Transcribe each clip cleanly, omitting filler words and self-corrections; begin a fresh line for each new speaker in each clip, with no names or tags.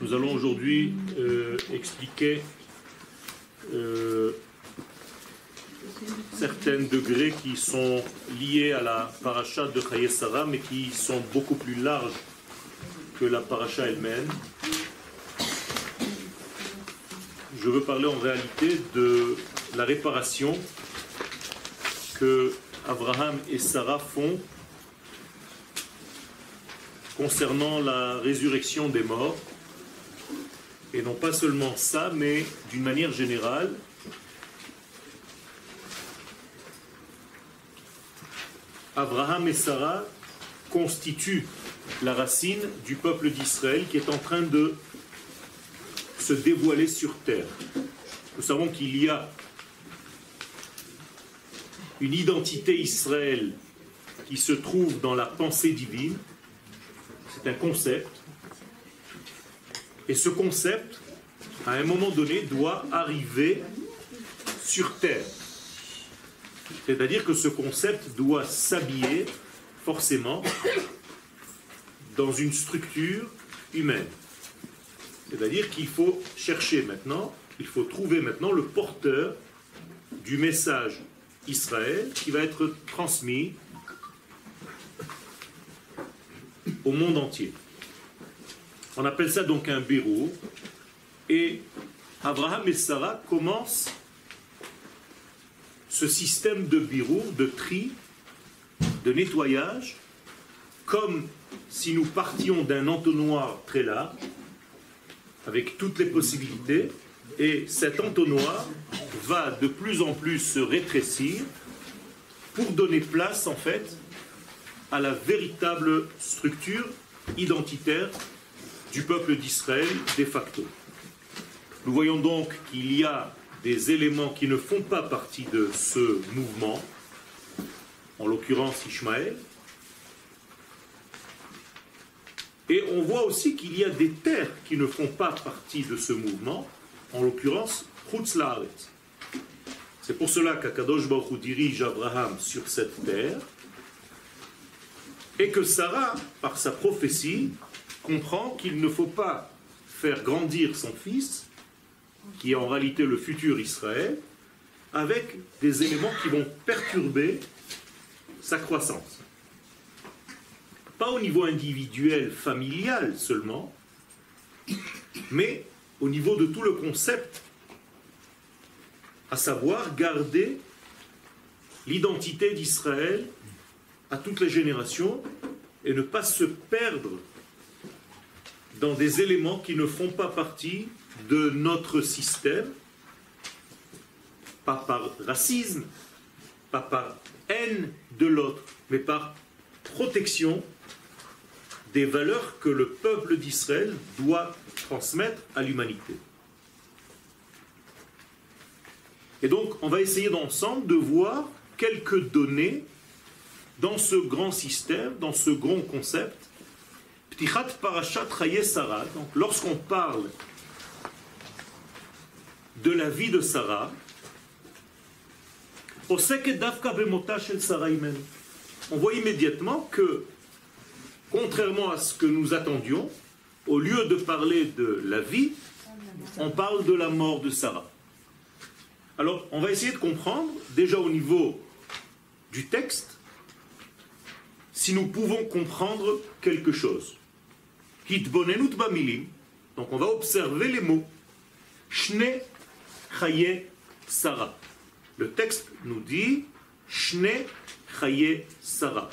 Nous allons aujourd'hui expliquer certains degrés qui sont liés à la paracha de Chaye Sarah, mais qui sont beaucoup plus larges que la paracha elle-même. Je veux parler en réalité de la réparation que Abraham et Sarah font concernant la résurrection des morts. Et non pas seulement ça, mais d'une manière générale, Abraham et Sarah constituent la racine du peuple d'Israël qui est en train de se dévoiler sur terre. Nous savons qu'il y a une identité Israël qui se trouve dans la pensée divine. C'est un concept. Et ce concept, à un moment donné, doit arriver sur terre. C'est-à-dire que ce concept doit s'habiller forcément dans une structure humaine. C'est-à-dire qu'il faut chercher maintenant, il faut trouver maintenant le porteur du message Israël qui va être transmis au monde entier. On appelle ça donc un birour. Et Abraham et Sarah commencent ce système de birour, de tri, de nettoyage, comme si nous partions d'un entonnoir très large, avec toutes les possibilités, et cet entonnoir va de plus en plus se rétrécir pour donner place, en fait, à la véritable structure identitaire du peuple d'Israël de facto. Nous voyons donc qu'il y a des éléments qui ne font pas partie de ce mouvement, en l'occurrence Ishmaël, et on voit aussi qu'il y a des terres qui ne font pas partie de ce mouvement, en l'occurrence Chutz La'aretz. C'est pour cela qu'Akadosh Baruch Hu dirige Abraham sur cette terre, et que Sarah, par sa prophétie, comprend qu'il ne faut pas faire grandir son fils, qui est en réalité le futur Israël, avec des éléments qui vont perturber sa croissance. Pas au niveau individuel, familial seulement, mais au niveau de tout le concept, à savoir garder l'identité d'Israël à toutes les générations et ne pas se perdre dans des éléments qui ne font pas partie de notre système, pas par racisme, pas par haine de l'autre, mais par protection des valeurs que le peuple d'Israël doit transmettre à l'humanité. Et donc, on va essayer d'ensemble de voir quelques données dans ce grand système, dans ce grand concept, Ptichat Parashat Chaye Sarah. Donc, lorsqu'on parle de la vie de Sarah, on voit immédiatement que, contrairement à ce que nous attendions, au lieu de parler de la vie, on parle de la mort de Sarah. Alors, on va essayer de comprendre, déjà au niveau du texte, si nous pouvons comprendre quelque chose. Hitbonenut bamilim, donc on va observer les mots. Shne Chaye Sarah. Le texte nous dit Shne Chaye Sarah.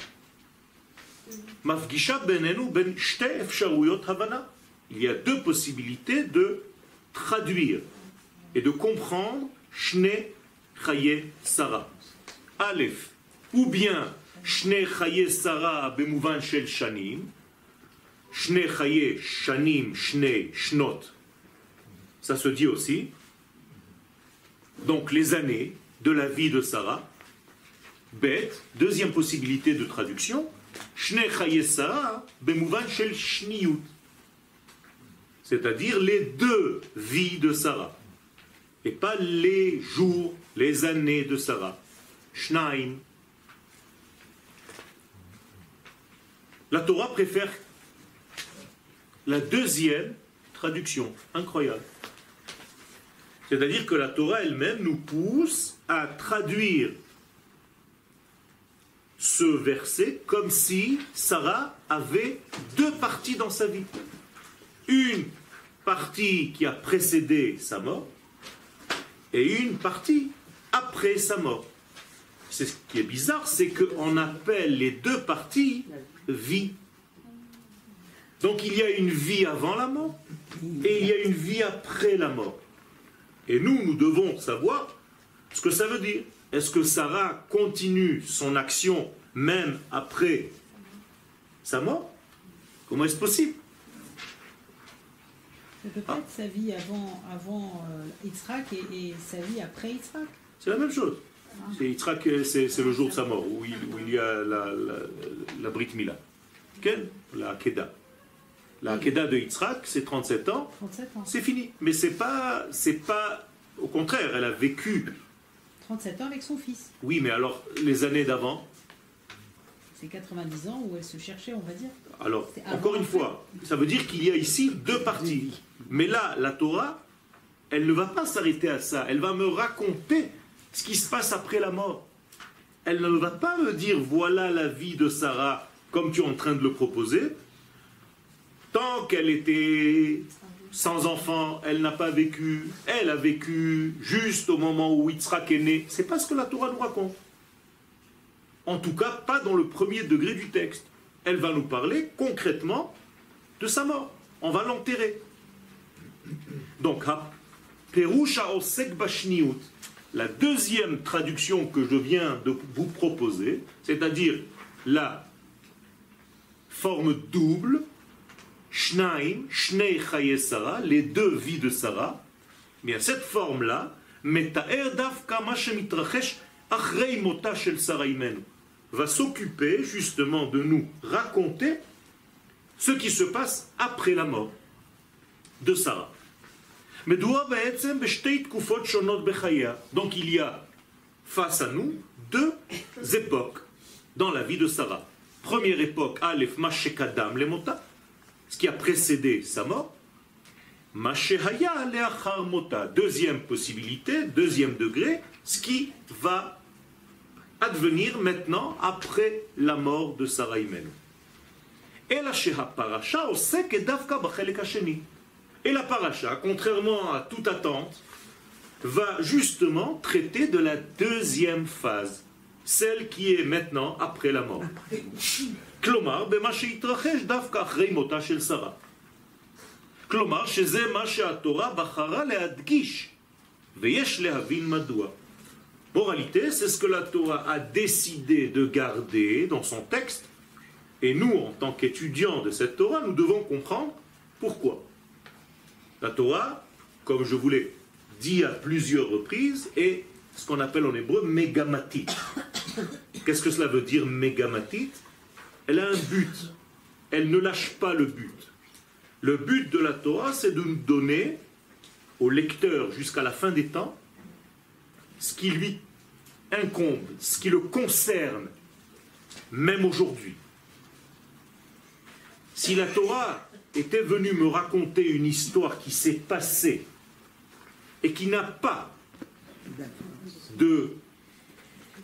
Mafgisha benenu ben shte efsharuyot havana. Il y a deux possibilités de traduire et de comprendre Shne Chaye Sarah. Aleph, ou bien Shne Chaye Sarah bemouvan shel shanim, Shne Chaye shanim shne shnot. Ça se dit aussi. Donc les années de la vie de Sarah. Bet, deuxième possibilité de traduction, Shne Chaye Sarah bemouvan shel shniyut. C'est-à-dire les deux vies de Sarah. Et pas les jours, les années de Sarah. Shnaim. La Torah préfère la deuxième traduction. Incroyable. C'est-à-dire que la Torah elle-même nous pousse à traduire ce verset comme si Sarah avait deux parties dans sa vie. Une partie qui a précédé sa mort et une partie après sa mort. C'est ce qui est bizarre, c'est qu'on appelle les deux parties vie. Donc il y a une vie avant la mort et il y a une vie après la mort. Et nous devons savoir ce que ça veut dire. Est-ce que Sarah continue son action même après sa mort? Comment est-ce possible?
C'est peut-être sa vie avant Yitzhak et sa vie après Yitzhak.
C'est la même chose. C'est Yitzhak, c'est le jour de sa mort, où il y a la Brit Mila. Quelle? La Hakeda. La Hakeda de Yitzhak, c'est 37 ans.
37 ans.
C'est fini. Mais c'est pas... Au contraire, elle a vécu...
37 ans avec son fils.
Oui, mais alors, les années d'avant...
C'est 90 ans où elle se cherchait, on va dire.
Alors, encore une fois, ça veut dire qu'il y a ici deux parties. Mais là, la Torah, elle ne va pas s'arrêter à ça. Elle va me raconter ce qui se passe après la mort. Elle ne va pas me dire, voilà la vie de Sarah, comme tu es en train de le proposer. Tant qu'elle était sans enfant, elle n'a pas vécu. Elle a vécu juste au moment où Yitzhak est né. C'est pas ce que la Torah nous raconte. En tout cas, pas dans le premier degré du texte. Elle va nous parler concrètement de sa mort. On va l'enterrer. Donc, Perusha Osek Bashniut, la deuxième traduction que je viens de vous proposer, c'est-à-dire la forme double, Shnaim, Shnei Chaye Sarah, les deux vies de Sarah, bien cette forme-là, Metaer Dafka Ma Shemitrachesh Achrei Mota Shel Sarah Imenu, va s'occuper justement de nous raconter ce qui se passe après la mort de Sarah. Donc il y a face à nous deux époques dans la vie de Sarah. Première époque, Aleph Mashekadam Lemota, ce qui a précédé sa mort. Mashehaya Leachar Mota, deuxième possibilité, deuxième degré, ce qui va advenir maintenant après la mort de Sarah Imenu. Et la parasha osek davka b'chelek hasheni. Et la paracha, contrairement à toute attente, va justement traiter de la deuxième phase, celle qui est maintenant après la mort. Klomar b'ma sheyitrachesh davka achrei mota shel Sarah. Klomar sheze ma she'atorah bachara leadgish veyesh lehavin madua. Moralité, c'est ce que la Torah a décidé de garder dans son texte. Et nous, en tant qu'étudiants de cette Torah, nous devons comprendre pourquoi. La Torah, comme je vous l'ai dit à plusieurs reprises, est ce qu'on appelle en hébreu mégamatit. Qu'est-ce que cela veut dire mégamatit? Elle a un but. Elle ne lâche pas le but. Le but de la Torah, c'est de nous donner au lecteur jusqu'à la fin des temps ce qui lui incombe, ce qui le concerne, même aujourd'hui. Si la Torah était venue me raconter une histoire qui s'est passée et qui n'a pas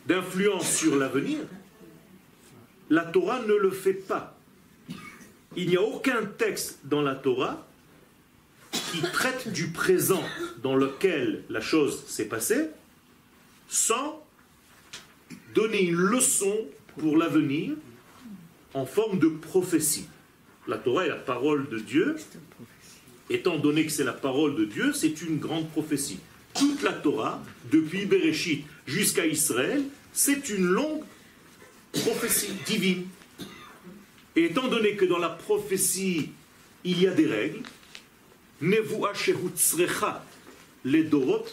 d'influence sur l'avenir, la Torah ne le fait pas. Il n'y a aucun texte dans la Torah qui traite du présent dans lequel la chose s'est passée sans donner une leçon pour l'avenir en forme de prophétie. La Torah est la parole de Dieu. Étant donné que c'est la parole de Dieu, c'est une grande prophétie. Toute la Torah, depuis Bereshit jusqu'à Israël, c'est une longue prophétie divine. Et étant donné que dans la prophétie, il y a des règles, Nevuah shehutzrecha ledorot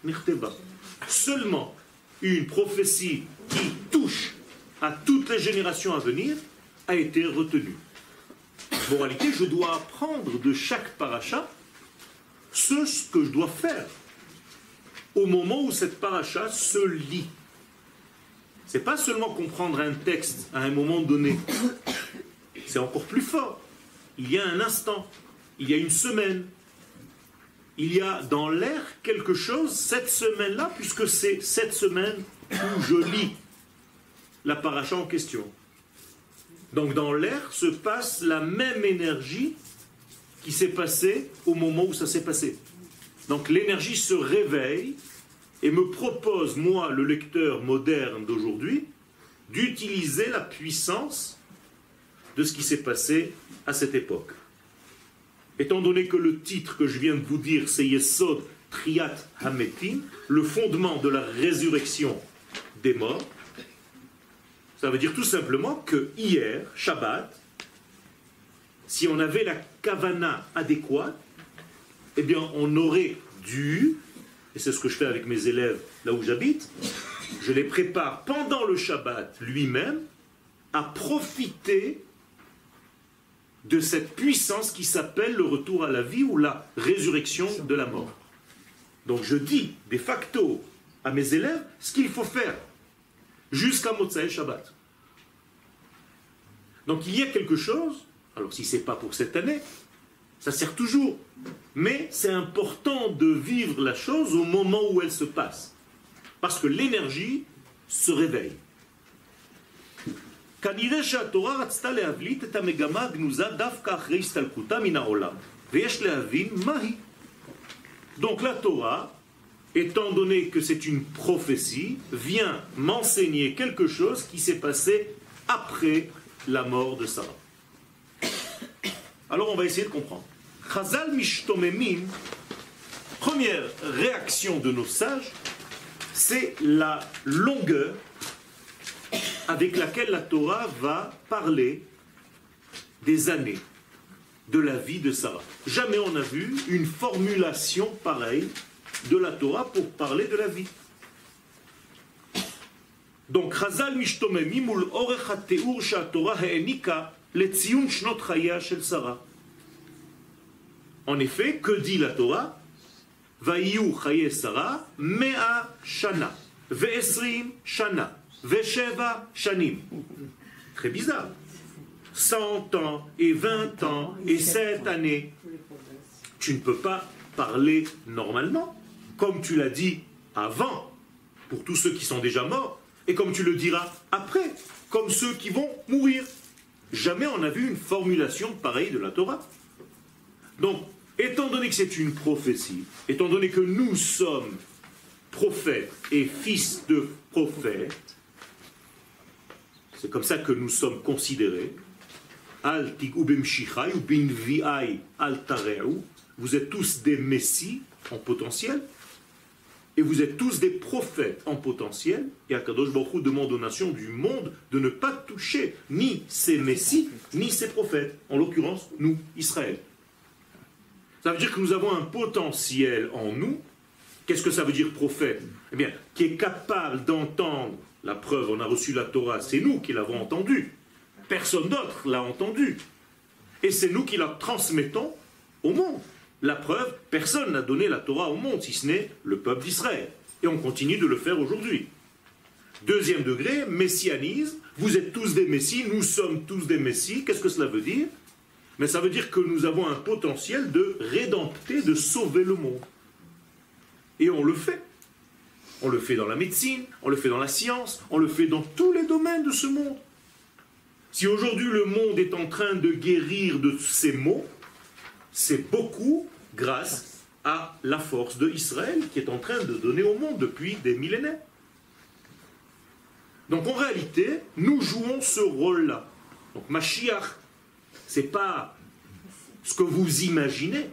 nichteva. Seulement une prophétie qui touche à toutes les générations à venir a été retenue. Moralité, je dois apprendre de chaque paracha ce que je dois faire au moment où cette paracha se lit. Ce n'est pas seulement comprendre un texte à un moment donné, c'est encore plus fort. il y a un instant, il y a une semaine. Il y a dans l'air quelque chose cette semaine-là, puisque c'est cette semaine où je lis la paracha en question. Donc dans l'air se passe la même énergie qui s'est passée au moment où ça s'est passé. Donc l'énergie se réveille et me propose, moi, le lecteur moderne d'aujourd'hui, d'utiliser la puissance de ce qui s'est passé à cette époque. Étant donné que le titre que je viens de vous dire, c'est Yesod Triat Hametim, le fondement de la résurrection des morts, ça veut dire tout simplement que hier, Shabbat, si on avait la kavana adéquate, eh bien on aurait dû, et c'est ce que je fais avec mes élèves là où j'habite, je les prépare pendant le Shabbat lui-même à profiter de cette puissance qui s'appelle le retour à la vie ou la résurrection de la mort. Donc je dis de facto à mes élèves ce qu'il faut faire jusqu'à Motsai Shabbat. Donc il y a quelque chose, alors si ce n'est pas pour cette année, ça sert toujours, mais c'est important de vivre la chose au moment où elle se passe, parce que l'énergie se réveille. כנראה שהתורה רצתה להבליט את המגמה הגנוזה דווקא אחרי הסתלקותה מן העולם, ויש להבין מהי. Donc la Torah, étant donné que c'est une prophétie, vient m'enseigner quelque chose qui s'est passé après la mort de Sarah. Alors on va essayer de comprendre. Chazal mishtomemim, première réaction de nos sages, c'est la longueur avec laquelle la Torah va parler des années de la vie de Sarah. Jamais on n'a vu une formulation pareille de la Torah pour parler de la vie. Donc, Chazal mishtomemim mul orech hateur she'atorah ha'enika letziyun shnot chaya shel Sarah. En effet, que dit la Torah? Vayiyu chaye Sarah mea shana ve'esrim shana. Vesheva Shanim. Très bizarre. 100 ans et 20 ans et 7 années. Tu ne peux pas parler normalement, comme tu l'as dit avant, pour tous ceux qui sont déjà morts, et comme tu le diras après, comme ceux qui vont mourir. Jamais on n'a vu une formulation pareille de la Torah. Donc, étant donné que c'est une prophétie, étant donné que nous sommes prophètes et fils de prophètes, c'est comme ça que nous sommes considérés. Vous êtes tous des messies en potentiel, et vous êtes tous des prophètes en potentiel, et Akadosh Baruch Hu demande aux nations du monde de ne pas toucher ni ces messies, ni ces prophètes, en l'occurrence, nous, Israël. Ça veut dire que nous avons un potentiel en nous. Qu'est-ce que ça veut dire prophète? Eh bien, qui est capable d'entendre. La preuve, on a reçu la Torah, c'est nous qui l'avons entendue. Personne d'autre l'a entendue. Et c'est nous qui la transmettons au monde. La preuve, personne n'a donné la Torah au monde, si ce n'est le peuple d'Israël. Et on continue de le faire aujourd'hui. Deuxième degré, messianisme. Vous êtes tous des messies, nous sommes tous des messies. Qu'est-ce que cela veut dire? Mais ça veut dire que nous avons un potentiel de rédempter, de sauver le monde. Et on le fait. On le fait dans la médecine, on le fait dans la science, on le fait dans tous les domaines de ce monde. Si aujourd'hui le monde est en train de guérir de ces maux, c'est beaucoup grâce à la force d'Israël qui est en train de donner au monde depuis des millénaires. Donc en réalité, nous jouons ce rôle-là. Donc Mashiach, c'est pas ce que vous imaginez.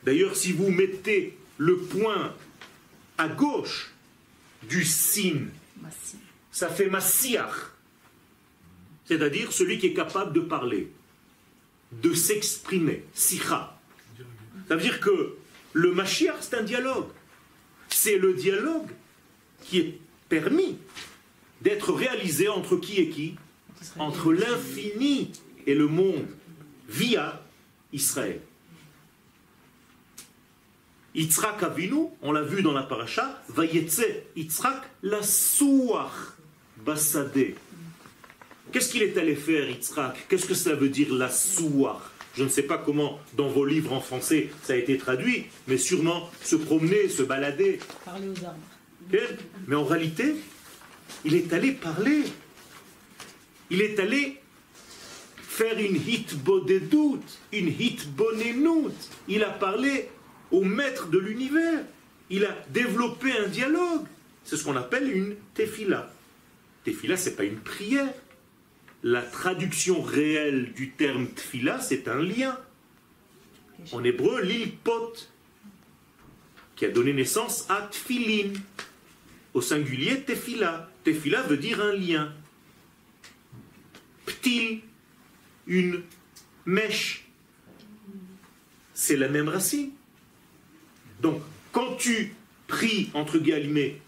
D'ailleurs, si vous mettez le point à gauche du signe, ça fait Massiach, c'est-à-dire celui qui est capable de parler, de s'exprimer, Sicha. Ça veut dire que le Mashiach, c'est un dialogue. C'est le dialogue qui est permis d'être réalisé entre qui et qui? Entre l'infini et le monde, via Israël. Yitzhak Avinu, on l'a vu dans la paracha, Vayetze Yitzhak la Souach Basadeh. Qu'est-ce qu'il est allé faire, Yitzhak? Qu'est-ce que ça veut dire la souar? Je ne sais pas comment, dans vos livres en français, ça a été traduit, mais sûrement se promener, se balader.
Parler aux arbres.
Okay? Mais en réalité, il est allé parler. Il est allé faire une hitbodedut, une hitbonenut. Il a parlé au maître de l'univers. Il a développé un dialogue. C'est ce qu'on appelle une tefila. Tefila, ce n'est pas une prière. La traduction réelle du terme tefila, c'est un lien. En hébreu, l'ilpot, qui a donné naissance à tfilin. Au singulier, tefila. Tefila veut dire un lien. Ptil, une mèche. C'est la même racine. Donc, quand tu pries, entre guillemets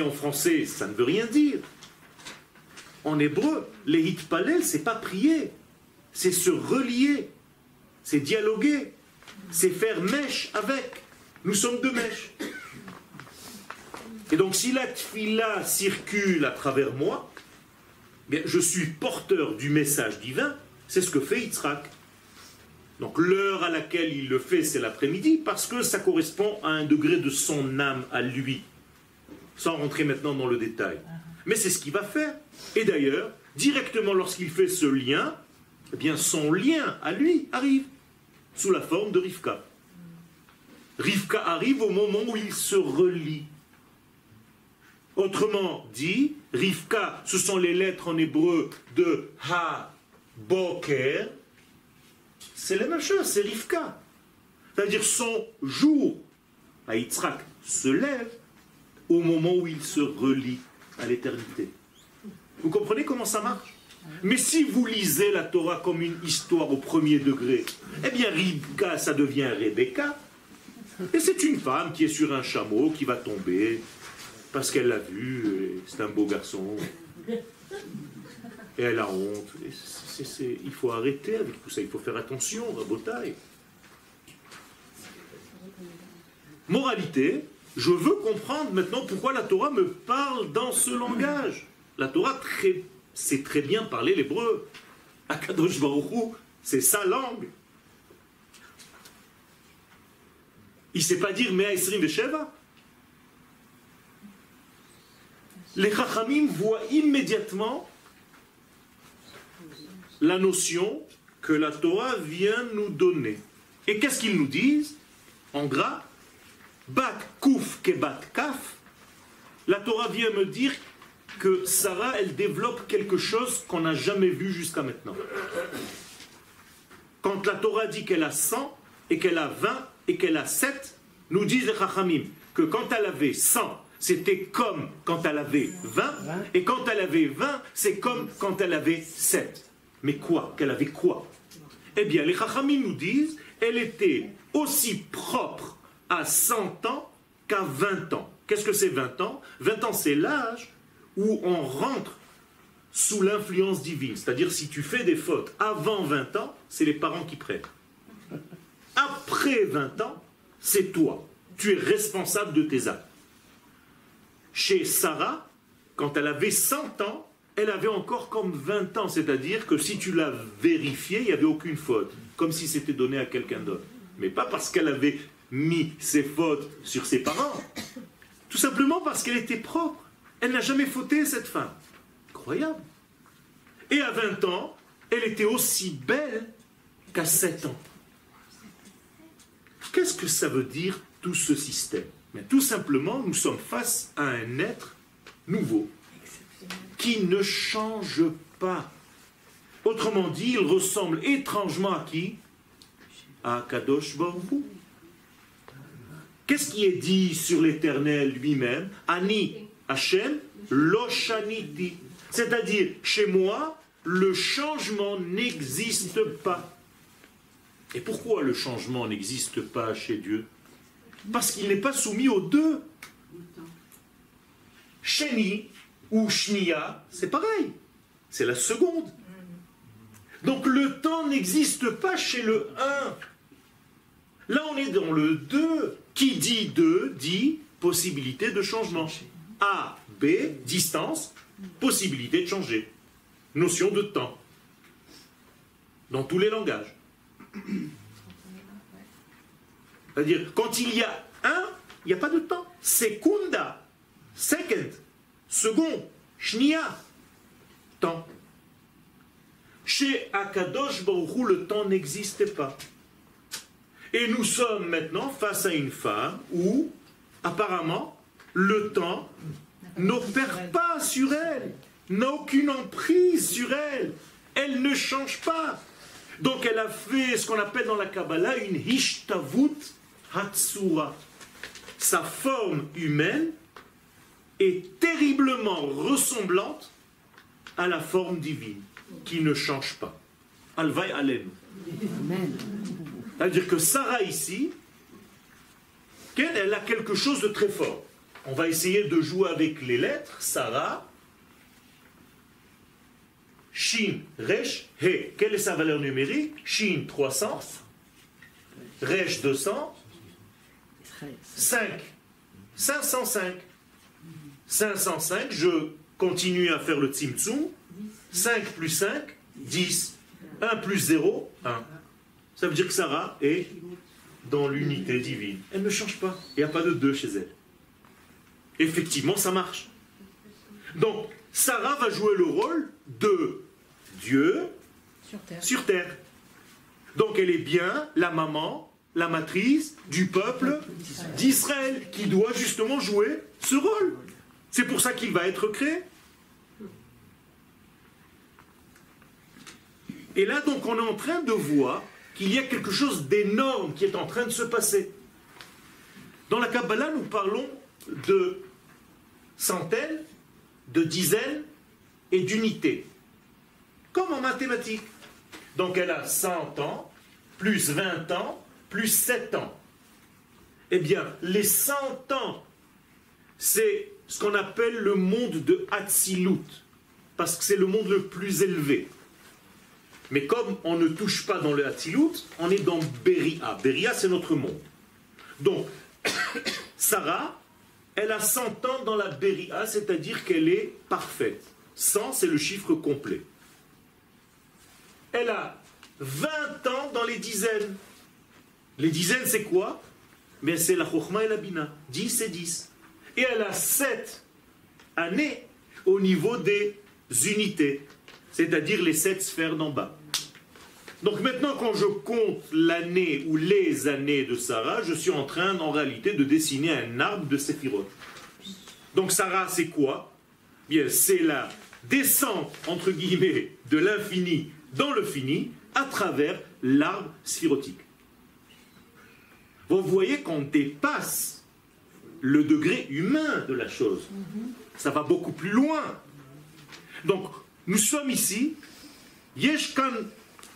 en français, ça ne veut rien dire. En hébreu, les hitpalel, c'est pas prier, c'est se relier, c'est dialoguer, c'est faire mèche avec. Nous sommes deux mèches. Et donc, si la tfila circule à travers moi, bien, je suis porteur du message divin. C'est ce que fait Yitzhak. Donc, l'heure à laquelle il le fait, c'est l'après-midi, parce que ça correspond à un degré de son âme à lui. Sans rentrer maintenant dans le détail. Mais c'est ce qu'il va faire. Et d'ailleurs, directement lorsqu'il fait ce lien, eh bien son lien à lui arrive sous la forme de Rivka. Rivka arrive au moment où il se relie. Autrement dit, Rivka, ce sont les lettres en hébreu de Ha-Boker. C'est la même chose, c'est Rivka. C'est-à-dire son jour à Yitzhak se lève au moment où il se relie à l'éternité. Vous comprenez comment ça marche? Mais si vous lisez la Torah comme une histoire au premier degré, eh bien Rivka, ça devient Rebecca. Et c'est une femme qui est sur un chameau, qui va tomber, parce qu'elle l'a vu, et c'est un beau garçon. Et elle a honte. Il faut arrêter avec tout ça, il faut faire attention, Rabotai. Moralité, je veux comprendre maintenant pourquoi la Torah me parle dans ce langage. La Torah sait très bien parler l'hébreu. Akadosh Baruch Hu, c'est sa langue. Il ne sait pas dire Mea Esrim Vesheva. Les Chachamim voient immédiatement la notion que la Torah vient nous donner. Et qu'est-ce qu'ils nous disent? En gras, Bat Kouf Kebat Kaf, la Torah vient me dire que Sarah, elle développe quelque chose qu'on n'a jamais vu jusqu'à maintenant. Quand la Torah dit qu'elle a 100, et qu'elle a 20, et qu'elle a 7, nous disent les Chachamim que quand elle avait 100, c'était comme quand elle avait 20, et quand elle avait 20, c'est comme quand elle avait 7. Mais quoi? Qu'elle avait quoi? Eh bien, les Chachamim nous disent, elle était aussi propre à 100 ans qu'à 20 ans. Qu'est-ce que c'est 20 ans? 20 ans, c'est l'âge où on rentre sous l'influence divine. C'est-à-dire, si tu fais des fautes avant 20 ans, c'est les parents qui prennent. Après 20 ans, c'est toi. Tu es responsable de tes actes. Chez Sarah, quand elle avait 100 ans, elle avait encore comme 20 ans. C'est-à-dire que si tu l'as vérifié, il n'y avait aucune faute. Comme si c'était donné à quelqu'un d'autre. Mais pas parce qu'elle avait mis ses fautes sur ses parents. Tout simplement parce qu'elle était propre. Elle n'a jamais fauté, cette femme. Incroyable. Et à 20 ans, elle était aussi belle qu'à 7 ans. Qu'est-ce que ça veut dire, tout ce système? Mais tout simplement, nous sommes face à un être nouveau qui ne change pas. Autrement dit, il ressemble étrangement à qui? À Kadosh Baruch Hu. Qu'est-ce qui est dit sur l'Éternel lui-même? Ani Hashem lo shaniti. C'est-à-dire, chez moi, le changement n'existe pas. Et pourquoi le changement n'existe pas chez Dieu? Parce qu'il n'est pas soumis aux deux. Sheni ou Shnia, c'est pareil. C'est la seconde. Donc le temps n'existe pas chez le 1. Là, on est dans le 2. Qui dit 2 dit possibilité de changement. A, B, distance, possibilité de changer. notion de temps, dans tous les langages. C'est-à-dire, quand il y a un, il n'y a pas de temps. Sekunda, second, second, shnia, temps. Chez Akadosh Baruch Hu, le temps n'existait pas. Et nous sommes maintenant face à une femme où, apparemment, le temps n'opère pas sur elle, n'a aucune emprise sur elle. Elle ne change pas. Donc elle a fait ce qu'on appelle dans la Kabbalah une hishtavut hatsura. Sa forme humaine est terriblement ressemblante à la forme divine, qui ne change pas. Alvaï alem. C'est-à-dire que Sarah ici, elle a quelque chose de très fort. On va essayer de jouer avec les lettres. Sarah, Shin, Resh, He. Quelle est sa valeur numérique? Shin 300, Resh 200, 5, 505. 505, je continue à faire le tzimtzum. 5 plus 5, 10. 1 plus 0, 1. Ça veut dire que Sarah est dans l'unité divine. Elle ne change pas. Il n'y a pas de 2 chez elle. Effectivement, ça marche. Donc, Sarah va jouer le rôle de Dieu sur terre. Donc, elle est bien la maman, la matrice du peuple d'Israël, qui doit justement jouer ce rôle. C'est pour ça qu'il va être créé. Et là, donc, on est en train de voir qu'il y a quelque chose d'énorme qui est en train de se passer. Dans la Kabbalah, nous parlons de centaines, de dizaines et d'unités. Comme en mathématiques. Donc elle a 100 ans, plus 20 ans, plus 7 ans. Eh bien, les 100 ans, c'est ce qu'on appelle le monde de Hatzilut, parce que c'est le monde le plus élevé. Mais comme on ne touche pas dans le Hatzilut, on est dans Beria. Beria, c'est notre monde. Donc, Sarah, elle a 100 ans dans la Beria, c'est-à-dire qu'elle est parfaite. 100, c'est le chiffre complet. Elle a 20 ans dans les dizaines. Les dizaines, c'est quoi? Mais c'est la Chokhma et la Bina. 10 et 10. Et elle a 7 années au niveau des unités, c'est-à-dire les 7 sphères d'en bas. Donc maintenant, quand je compte l'année ou les années de Sarah, je suis en train, en réalité, de dessiner un arbre de Séphirot. Donc Sarah, c'est quoi? Bien, c'est la descente, entre guillemets, de l'infini dans le fini, à travers l'arbre sphirotique. Vous voyez qu'on dépasse le degré humain de la chose. Ça va beaucoup plus loin. Donc, nous sommes ici, Yeshkan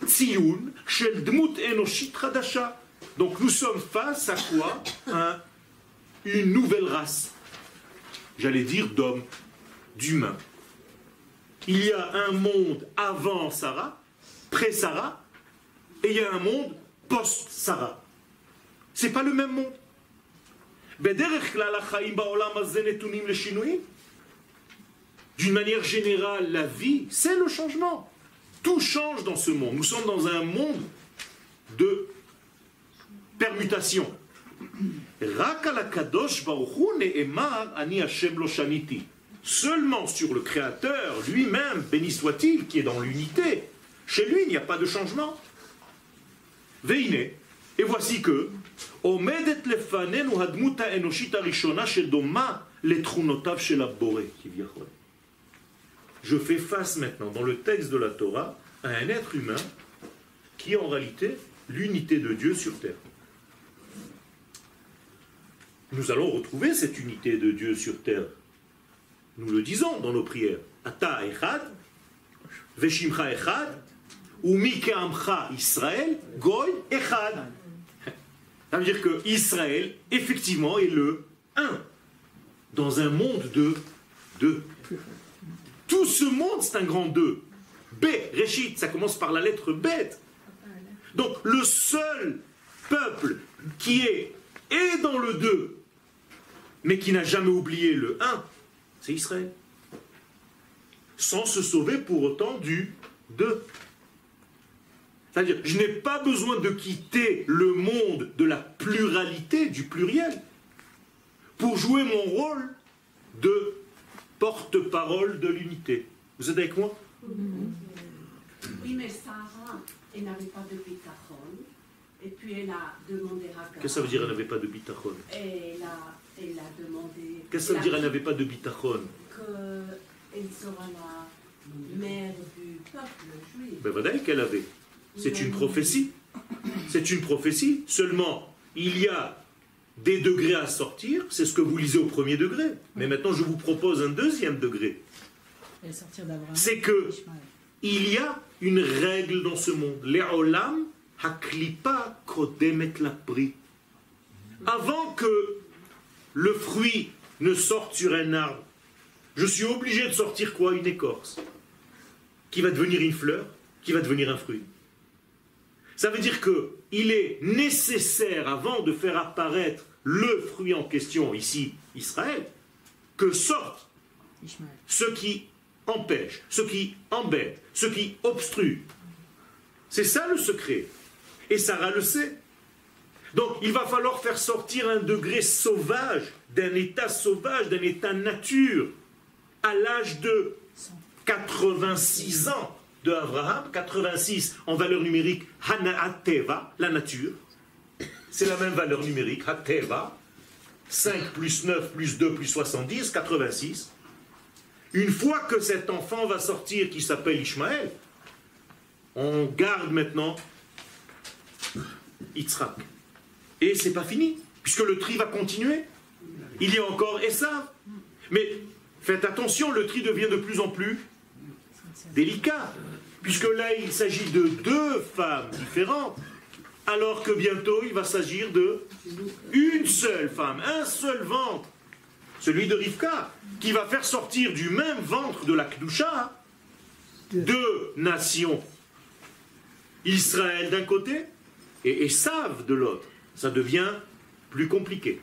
Tziyun Shel Dmut Enoshit Hadasha. Donc, nous sommes face à quoi? Une nouvelle race. J'allais dire d'hommes, d'humains. Il y a un monde avant Sarah, pré-Sarah, et il y a un monde post-Sarah. C'est pas le même monde. D'une manière générale, la vie, c'est le changement. Tout change dans ce monde. Nous sommes dans un monde de permutation. Seulement sur le Créateur lui-même, béni soit-il, qui est dans l'unité. Chez lui, il n'y a pas de changement. Veine. Et voici que je fais face maintenant, dans le texte de la Torah, à un être humain qui est en réalité l'unité de Dieu sur terre. Nous allons retrouver cette unité de Dieu sur terre. Nous le disons dans nos prières. Ata echad, veshimcha echad, umi ke'amcha Israël, goy echad. Ça veut dire que Israël, effectivement, est le 1 dans un monde de 2. Tout ce monde, c'est un grand 2. B, Réchit, ça commence par la lettre Bet. Donc, le seul peuple qui est dans le 2, mais qui n'a jamais oublié le 1, c'est Israël. sans se sauver pour autant du de. C'est-à-dire, je n'ai pas besoin de quitter le monde de la pluralité, du pluriel, pour jouer mon rôle de porte-parole de l'unité. Vous êtes avec moi?
Oui, mais Sarah, elle n'avait pas de bitachon, et puis elle a demandé à Hagar.
Qu'est-ce que ça veut dire, elle n'avait pas de bitachon?
Elle a demandé...
Qu'est-ce que ça veut dire, elle n'avait pas de bitachon?
Qu'elle sera la mère du peuple juif.
Ben voilà qu'elle avait. C'est une prophétie. C'est une prophétie. Seulement, il y a des degrés à sortir. C'est ce que vous lisez au premier degré. Mais maintenant, je vous propose un deuxième degré. C'est que il y a une règle dans ce monde. Le'olam haklipa kodemet lapri. Avant que le fruit ne sorte sur un arbre, je suis obligé de sortir quoi? Une écorce. Qui va devenir une fleur, qui va devenir un fruit. Ça veut dire qu'il est nécessaire, avant de faire apparaître le fruit en question, ici, Israël, que sorte ce qui empêche, ce qui embête, ce qui obstrue. C'est ça le secret. Et Sarah le sait. Donc il va falloir faire sortir un degré sauvage, d'un état nature, à l'âge de 86 ans de Abraham, 86 en valeur numérique, Hana'ateva, la nature. C'est la même valeur numérique, Hateva. 5 plus 9 plus 2 plus 70, 86. Une fois que cet enfant va sortir, qui s'appelle Ishmaël, on garde maintenant Yitzhak. Et c'est pas fini, puisque le tri va continuer. Il y a encore Esav. Mais faites attention, le tri devient de plus en plus délicat, puisque là il s'agit de 2 femmes différentes, alors que bientôt il va s'agir de une seule femme, un seul ventre, celui de Rivka, qui va faire sortir du même ventre de la Kedusha 2 nations, Israël d'un côté et Esav de l'autre. Ça devient plus compliqué.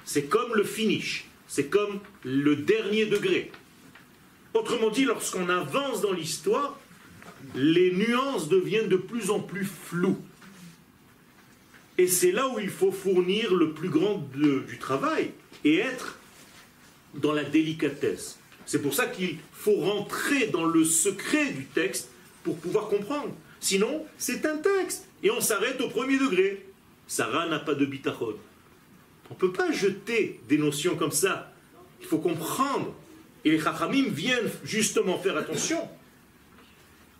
C'est comme le finish, c'est comme le dernier degré. Autrement dit, lorsqu'on avance dans l'histoire, les nuances deviennent de plus en plus floues. Et c'est là où il faut fournir le plus grand du travail et être dans la délicatesse. C'est pour ça qu'il faut rentrer dans le secret du texte pour pouvoir comprendre. Sinon, c'est un texte. Et on s'arrête au premier degré. Sarah n'a pas de bitachon. On ne peut pas jeter des notions comme ça. Il faut comprendre. Et les Chachamim viennent justement faire attention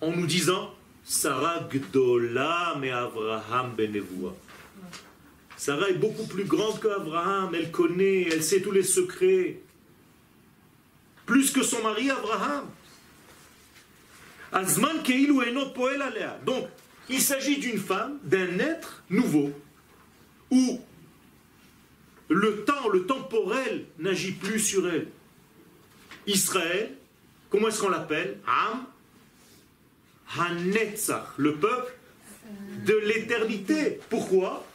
en nous disant Sarah Gdola mais Avraham Benevoua. Sarah est beaucoup plus grande qu'Avraham, elle connaît, elle sait tous les secrets. Plus que son mari Avraham. Azman Keilu Eno Poel Alea. Donc, il s'agit d'une femme, d'un être nouveau, où le temps, le temporel n'agit plus sur elle. Israël, comment est-ce qu'on l'appelle? Am Hanetzach, le peuple de l'éternité. Pourquoi?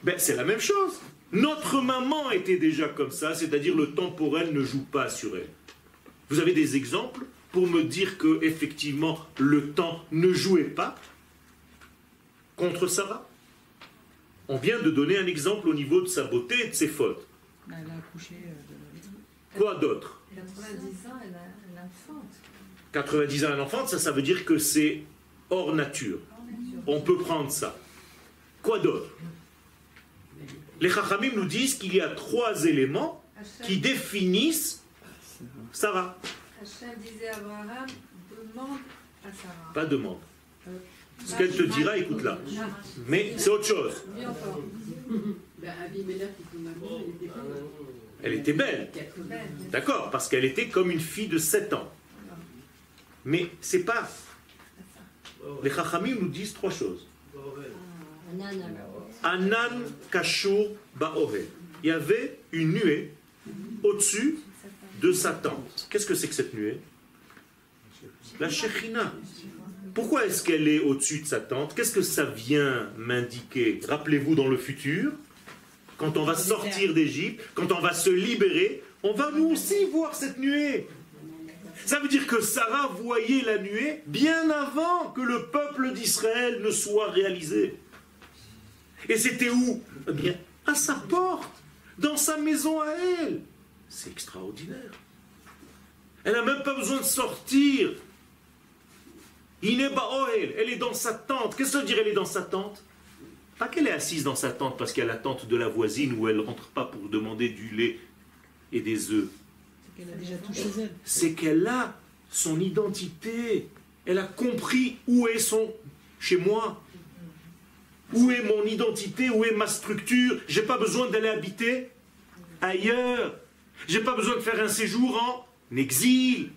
Ben, c'est la même chose. Notre maman était déjà comme ça, c'est-à-dire le temporel ne joue pas sur elle. Vous avez des exemples pour me dire que effectivement le temps ne jouait pas contre Sarah? On vient de donner un exemple au niveau de sa beauté et de ses fautes.
Elle a accouché
Quoi d'autre?
Elle a 90 ans, elle enfante.
90 ans, elle enfante, ça veut dire que c'est hors nature. On peut prendre ça. Quoi d'autre? Les Chachamim nous disent qu'il y a 3 éléments qui définissent Sarah.
Hachem disait à Abraham, demande à Sarah.
Pas demande. Ce qu'elle te dira, écoute-la. Mais c'est autre chose. Elle était belle. D'accord, parce qu'elle était comme une fille de 7 ans. Mais c'est pas. Les Chachamim nous disent 3 choses. Anan Kashur Ba'ohel. Il y avait une nuée au-dessus de sa tente. Qu'est-ce que c'est que cette nuée? La Shekhinah. Pourquoi est-ce qu'elle est au-dessus de sa tente? Qu'est-ce que ça vient m'indiquer? Rappelez-vous, dans le futur, quand on va sortir d'Égypte, quand on va se libérer, on va nous aussi voir cette nuée. Ça veut dire que Sarah voyait la nuée bien avant que le peuple d'Israël ne soit réalisé. Et c'était où? Eh bien, à sa porte, dans sa maison à elle. C'est extraordinaire. Elle n'a même pas besoin de sortir. Elle est dans sa tente. Qu'est-ce que ça veut dire, elle est dans sa tente? Pas qu'elle est assise dans sa tente parce qu'il y a la tente de la voisine où elle ne rentre pas pour demander du lait et des œufs.
C'est qu'elle a déjà tout chez elle.
C'est qu'elle a son identité. Elle a compris où est son chez moi. Où est mon identité, où est ma structure. Je n'ai pas besoin d'aller habiter ailleurs. Je n'ai pas besoin de faire un séjour en exil.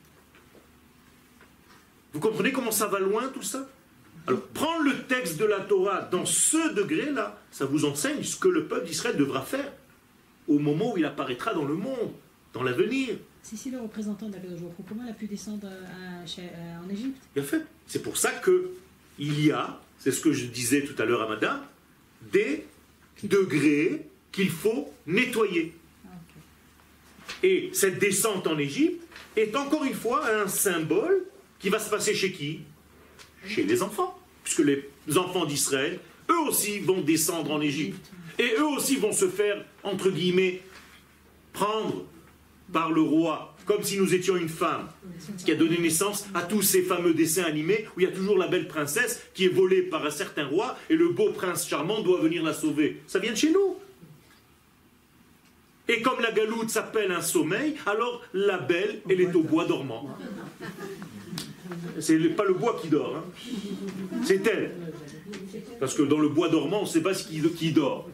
Vous comprenez comment ça va loin tout ça? Alors, prendre le texte de la Torah dans ce degré-là, ça vous enseigne ce que le peuple d'Israël devra faire au moment où il apparaîtra dans le monde, dans l'avenir.
Si le représentant d'Akadosh Baruch Hu, comment elle a pu descendre en Égypte?
Bien fait. C'est pour ça que il y a, c'est ce que je disais tout à l'heure à madame, des degrés qu'il faut nettoyer. Et cette descente en Égypte est encore une fois un symbole qui va se passer chez qui? Chez les enfants. Puisque les enfants d'Israël, eux aussi vont descendre en Égypte. Et eux aussi vont se faire, entre guillemets, prendre par le roi, comme si nous étions une femme, ce qui a donné naissance à tous ces fameux dessins animés où il y a toujours la belle princesse qui est volée par un certain roi et le beau prince charmant doit venir la sauver. Ça vient de chez nous. Et comme la galoute s'appelle un sommeil, alors la belle, elle est au bois dormant. C'est pas le bois qui dort, hein. C'est elle. Parce que dans le bois dormant, on ne sait pas qui dort.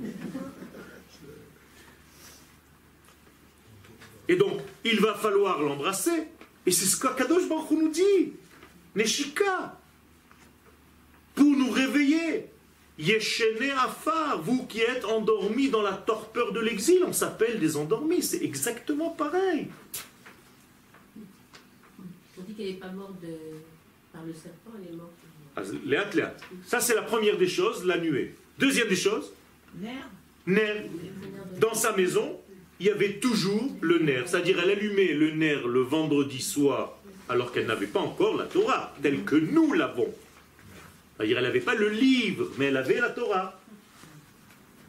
Et donc, il va falloir l'embrasser. Et c'est ce qu'Akadosh Baruch Hu nous dit. Neshika. Pour nous réveiller. Yeshene Afar. Vous qui êtes endormis dans la torpeur de l'exil, on s'appelle des endormis. C'est exactement pareil.
On dit qu'elle n'est pas morte par le serpent, elle est morte.
Léat. Ça, c'est la première des choses, la nuée. Deuxième des choses, nerf. Dans sa maison, il y avait toujours le nerf. C'est-à-dire, elle allumait le nerf le vendredi soir, alors qu'elle n'avait pas encore la Torah, telle que nous l'avons. C'est-à-dire, elle n'avait pas le livre, mais elle avait la Torah.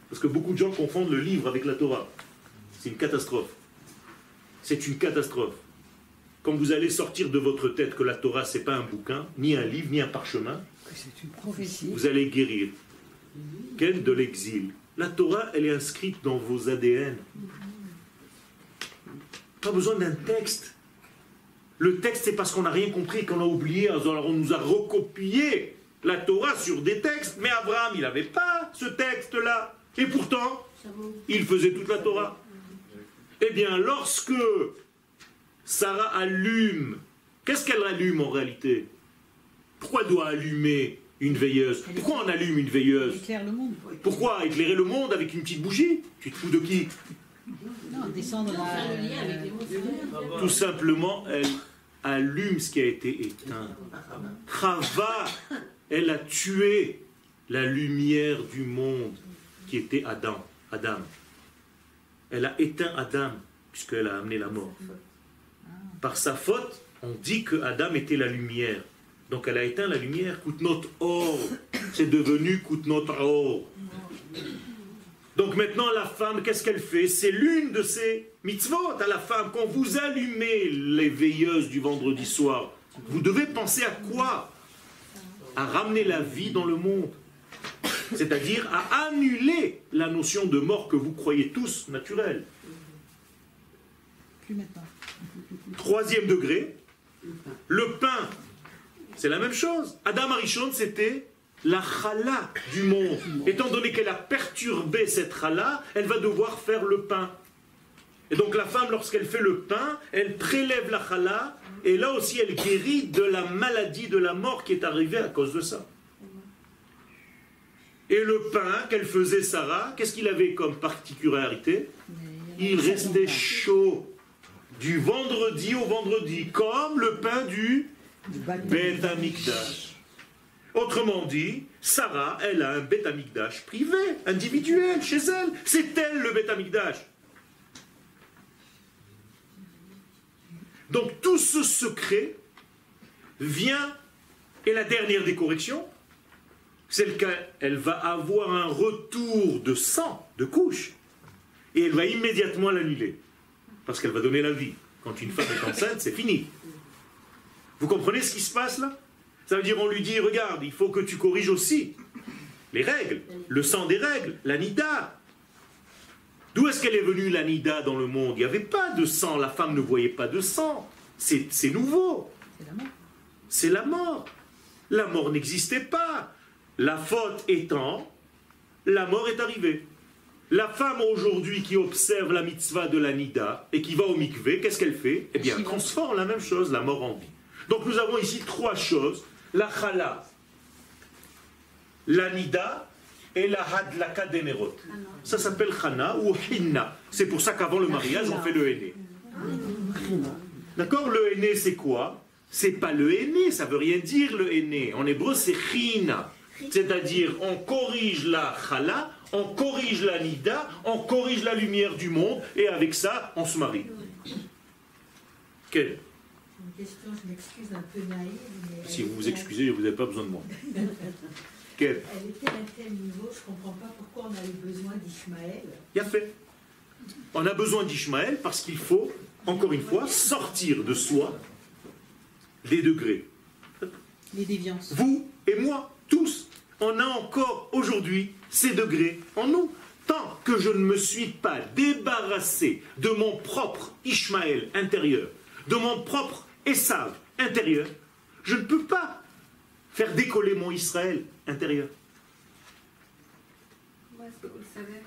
Parce que beaucoup de gens confondent le livre avec la Torah. C'est une catastrophe. C'est une catastrophe. Quand vous allez sortir de votre tête que la Torah, ce n'est pas un bouquin, ni un livre, ni un parchemin, vous allez guérir. Quel de l'exil. La Torah, elle est inscrite dans vos ADN. Pas besoin d'un texte. Le texte, c'est parce qu'on n'a rien compris et qu'on a oublié. Alors on nous a recopié la Torah sur des textes. Mais Abraham, il n'avait pas ce texte-là. Et pourtant, il faisait toute la Torah. Eh bien, lorsque Sarah allume, qu'est-ce qu'elle allume en réalité? Pourquoi elle doit allumer une veilleuse? Pourquoi on allume une veilleuse?
Éclaire le monde.
Pourquoi éclairer le monde avec une petite bougie? Tu te fous de qui?
Non, descendre la...
Tout simplement, elle allume ce qui a été éteint. Chava, elle a tué la lumière du monde qui était Adam. Elle a éteint Adam puisqu'elle a amené la mort. Par sa faute, on dit que Adam était la lumière. Donc elle a éteint la lumière. Koutnot or, c'est devenu Koutnot or. Donc maintenant la femme, qu'est-ce qu'elle fait? C'est l'une de ses mitzvot à la femme. Quand vous allumez les veilleuses du vendredi soir, vous devez penser à quoi? À ramener la vie dans le monde. C'est-à-dire à annuler la notion de mort que vous croyez tous naturelle.
Plus maintenant.
Troisième degré, le pain, c'est la même chose. Adam Arishon, c'était la chala du monde. Étant donné qu'elle a perturbé cette chala, elle va devoir faire le pain. Et donc la femme, lorsqu'elle fait le pain, elle prélève la chala, et là aussi elle guérit de la maladie, de la mort qui est arrivée à cause de ça. Et le pain qu'elle faisait Sarah, qu'est-ce qu'il avait comme particularité? Il restait chaud. Du vendredi au vendredi, comme le pain du Beth Amikdash. Autrement dit, Sarah, elle a un Beth Amikdash privé, individuel, chez elle. C'est elle le Beth Amikdash. Donc tout ce secret vient, et la dernière des corrections, c'est qu'elle va avoir un retour de sang, de couche, et elle va immédiatement l'annuler, parce qu'elle va donner la vie. Quand une femme est enceinte, c'est fini. Vous comprenez ce qui se passe là? Ça veut dire, on lui dit, regarde, il faut que tu corriges aussi les règles, le sang des règles, la nida. D'où est-ce qu'elle est venue, la nida, dans le monde? Il n'y avait pas de sang, la femme ne voyait pas de sang. C'est nouveau.
C'est la mort.
C'est la mort. La mort n'existait pas. La faute étant, la mort est arrivée. La femme aujourd'hui qui observe la mitzvah de la nida et qui va au mikvé, qu'est-ce qu'elle fait? Eh bien, elle transforme la même chose, la mort en vie. Donc nous avons ici trois choses. La chala, la nida et la hadlaka d'énerot. Ça s'appelle chana ou hinna. C'est pour ça qu'avant le mariage, on fait le henné. D'accord? Le henné, c'est quoi? C'est pas le henné, ça veut rien dire le henné. En hébreu, c'est china. C'est-à-dire, on corrige la chala, on corrige la nida, on corrige la lumière du monde, et avec ça, on se marie. Quelle?
Une question, je m'excuse un peu naïve. Mais
Si vous vous excusez, vous n'avez pas besoin de moi. Quelle?
Elle était à tel niveau, je ne comprends pas pourquoi on a eu besoin d'Ishmaël.
Il a fait. On a besoin d'Ishmaël parce qu'il faut, encore une fois, sortir de soi les degrés.
Les déviances.
Vous et moi, tous, on a encore aujourd'hui ces degrés en nous. Tant que je ne me suis pas débarrassé de mon propre Ishmaël intérieur, de mon propre Esav intérieur, je ne peux pas faire décoller mon Israël intérieur.
Moi, est-ce que vous le savez?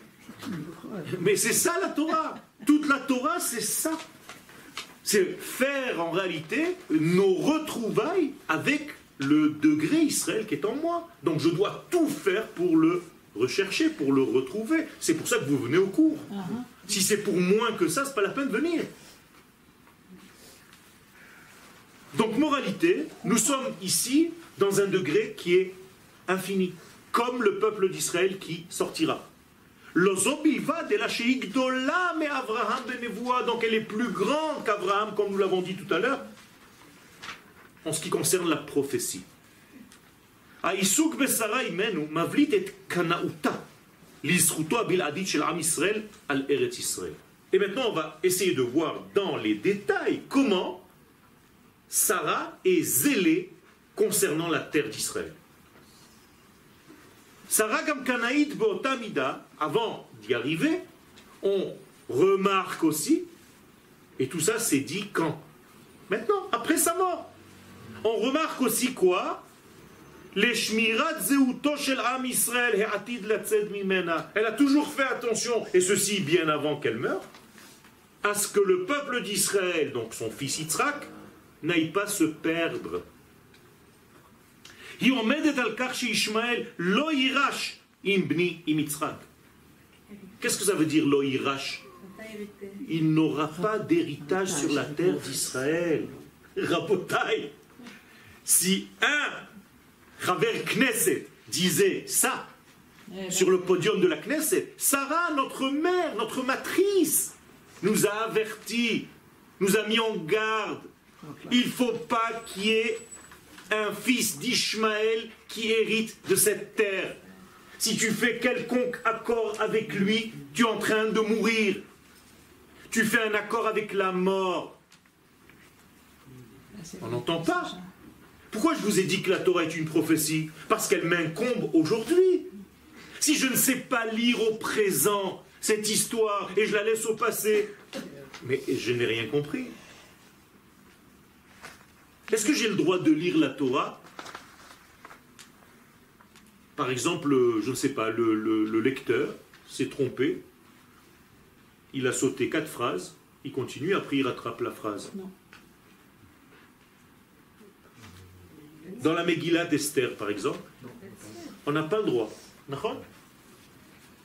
Mais c'est ça la Torah. Toute la Torah, c'est ça. C'est faire en réalité nos retrouvailles avec le degré Israël qui est en moi. Donc je dois tout faire pour le rechercher, pour le retrouver. C'est pour ça que vous venez au cours. Si c'est pour moins que ça, c'est pas la peine de venir. Donc moralité, nous sommes ici dans un degré qui est infini, comme le peuple d'Israël qui sortira. Donc elle est plus grande qu'Abraham, comme nous l'avons dit tout à l'heure, en ce qui concerne la prophétie. Et maintenant on va essayer de voir dans les détails comment Sarah est zélée concernant la terre d'Israël. Sarah comme Canaïd Botamida, avant d'y arriver, on remarque aussi, et tout ça c'est dit quand? Maintenant, après sa mort. On remarque aussi quoi? Les shmirat zeuto shel am Israël he'atid latzed mimena. Elle a toujours fait attention, et ceci bien avant qu'elle meure, à ce que le peuple d'Israël, donc son fils Yitzhak, n'aille pas se perdre. Hi omedet al kach she'Ishmael lo yirash im bni im Yitzhak. Qu'est-ce que ça veut dire lo yirash? Il n'aura pas d'héritage sur la terre d'Israël. Rabotai. Si un Chaver Knesset disait ça sur le podium de la Knesset, Sarah, notre mère, notre matrice, nous a avertis, nous a mis en garde. Il ne faut pas qu'il y ait un fils d'Ishmaël qui hérite de cette terre. Si tu fais quelconque accord avec lui, tu es en train de mourir. Tu fais un accord avec la mort. On n'entend pas. Pourquoi je vous ai dit que la Torah est une prophétie? Parce qu'elle m'incombe aujourd'hui. Si je ne sais pas lire au présent cette histoire et je la laisse au passé, mais je n'ai rien compris. Est-ce que j'ai le droit de lire la Torah? Par exemple, je ne sais pas, le lecteur s'est trompé, il a sauté 4 phrases, il continue, après il rattrape la phrase.
Non.
Dans la Megillah d'Esther, par exemple, on n'a pas le droit.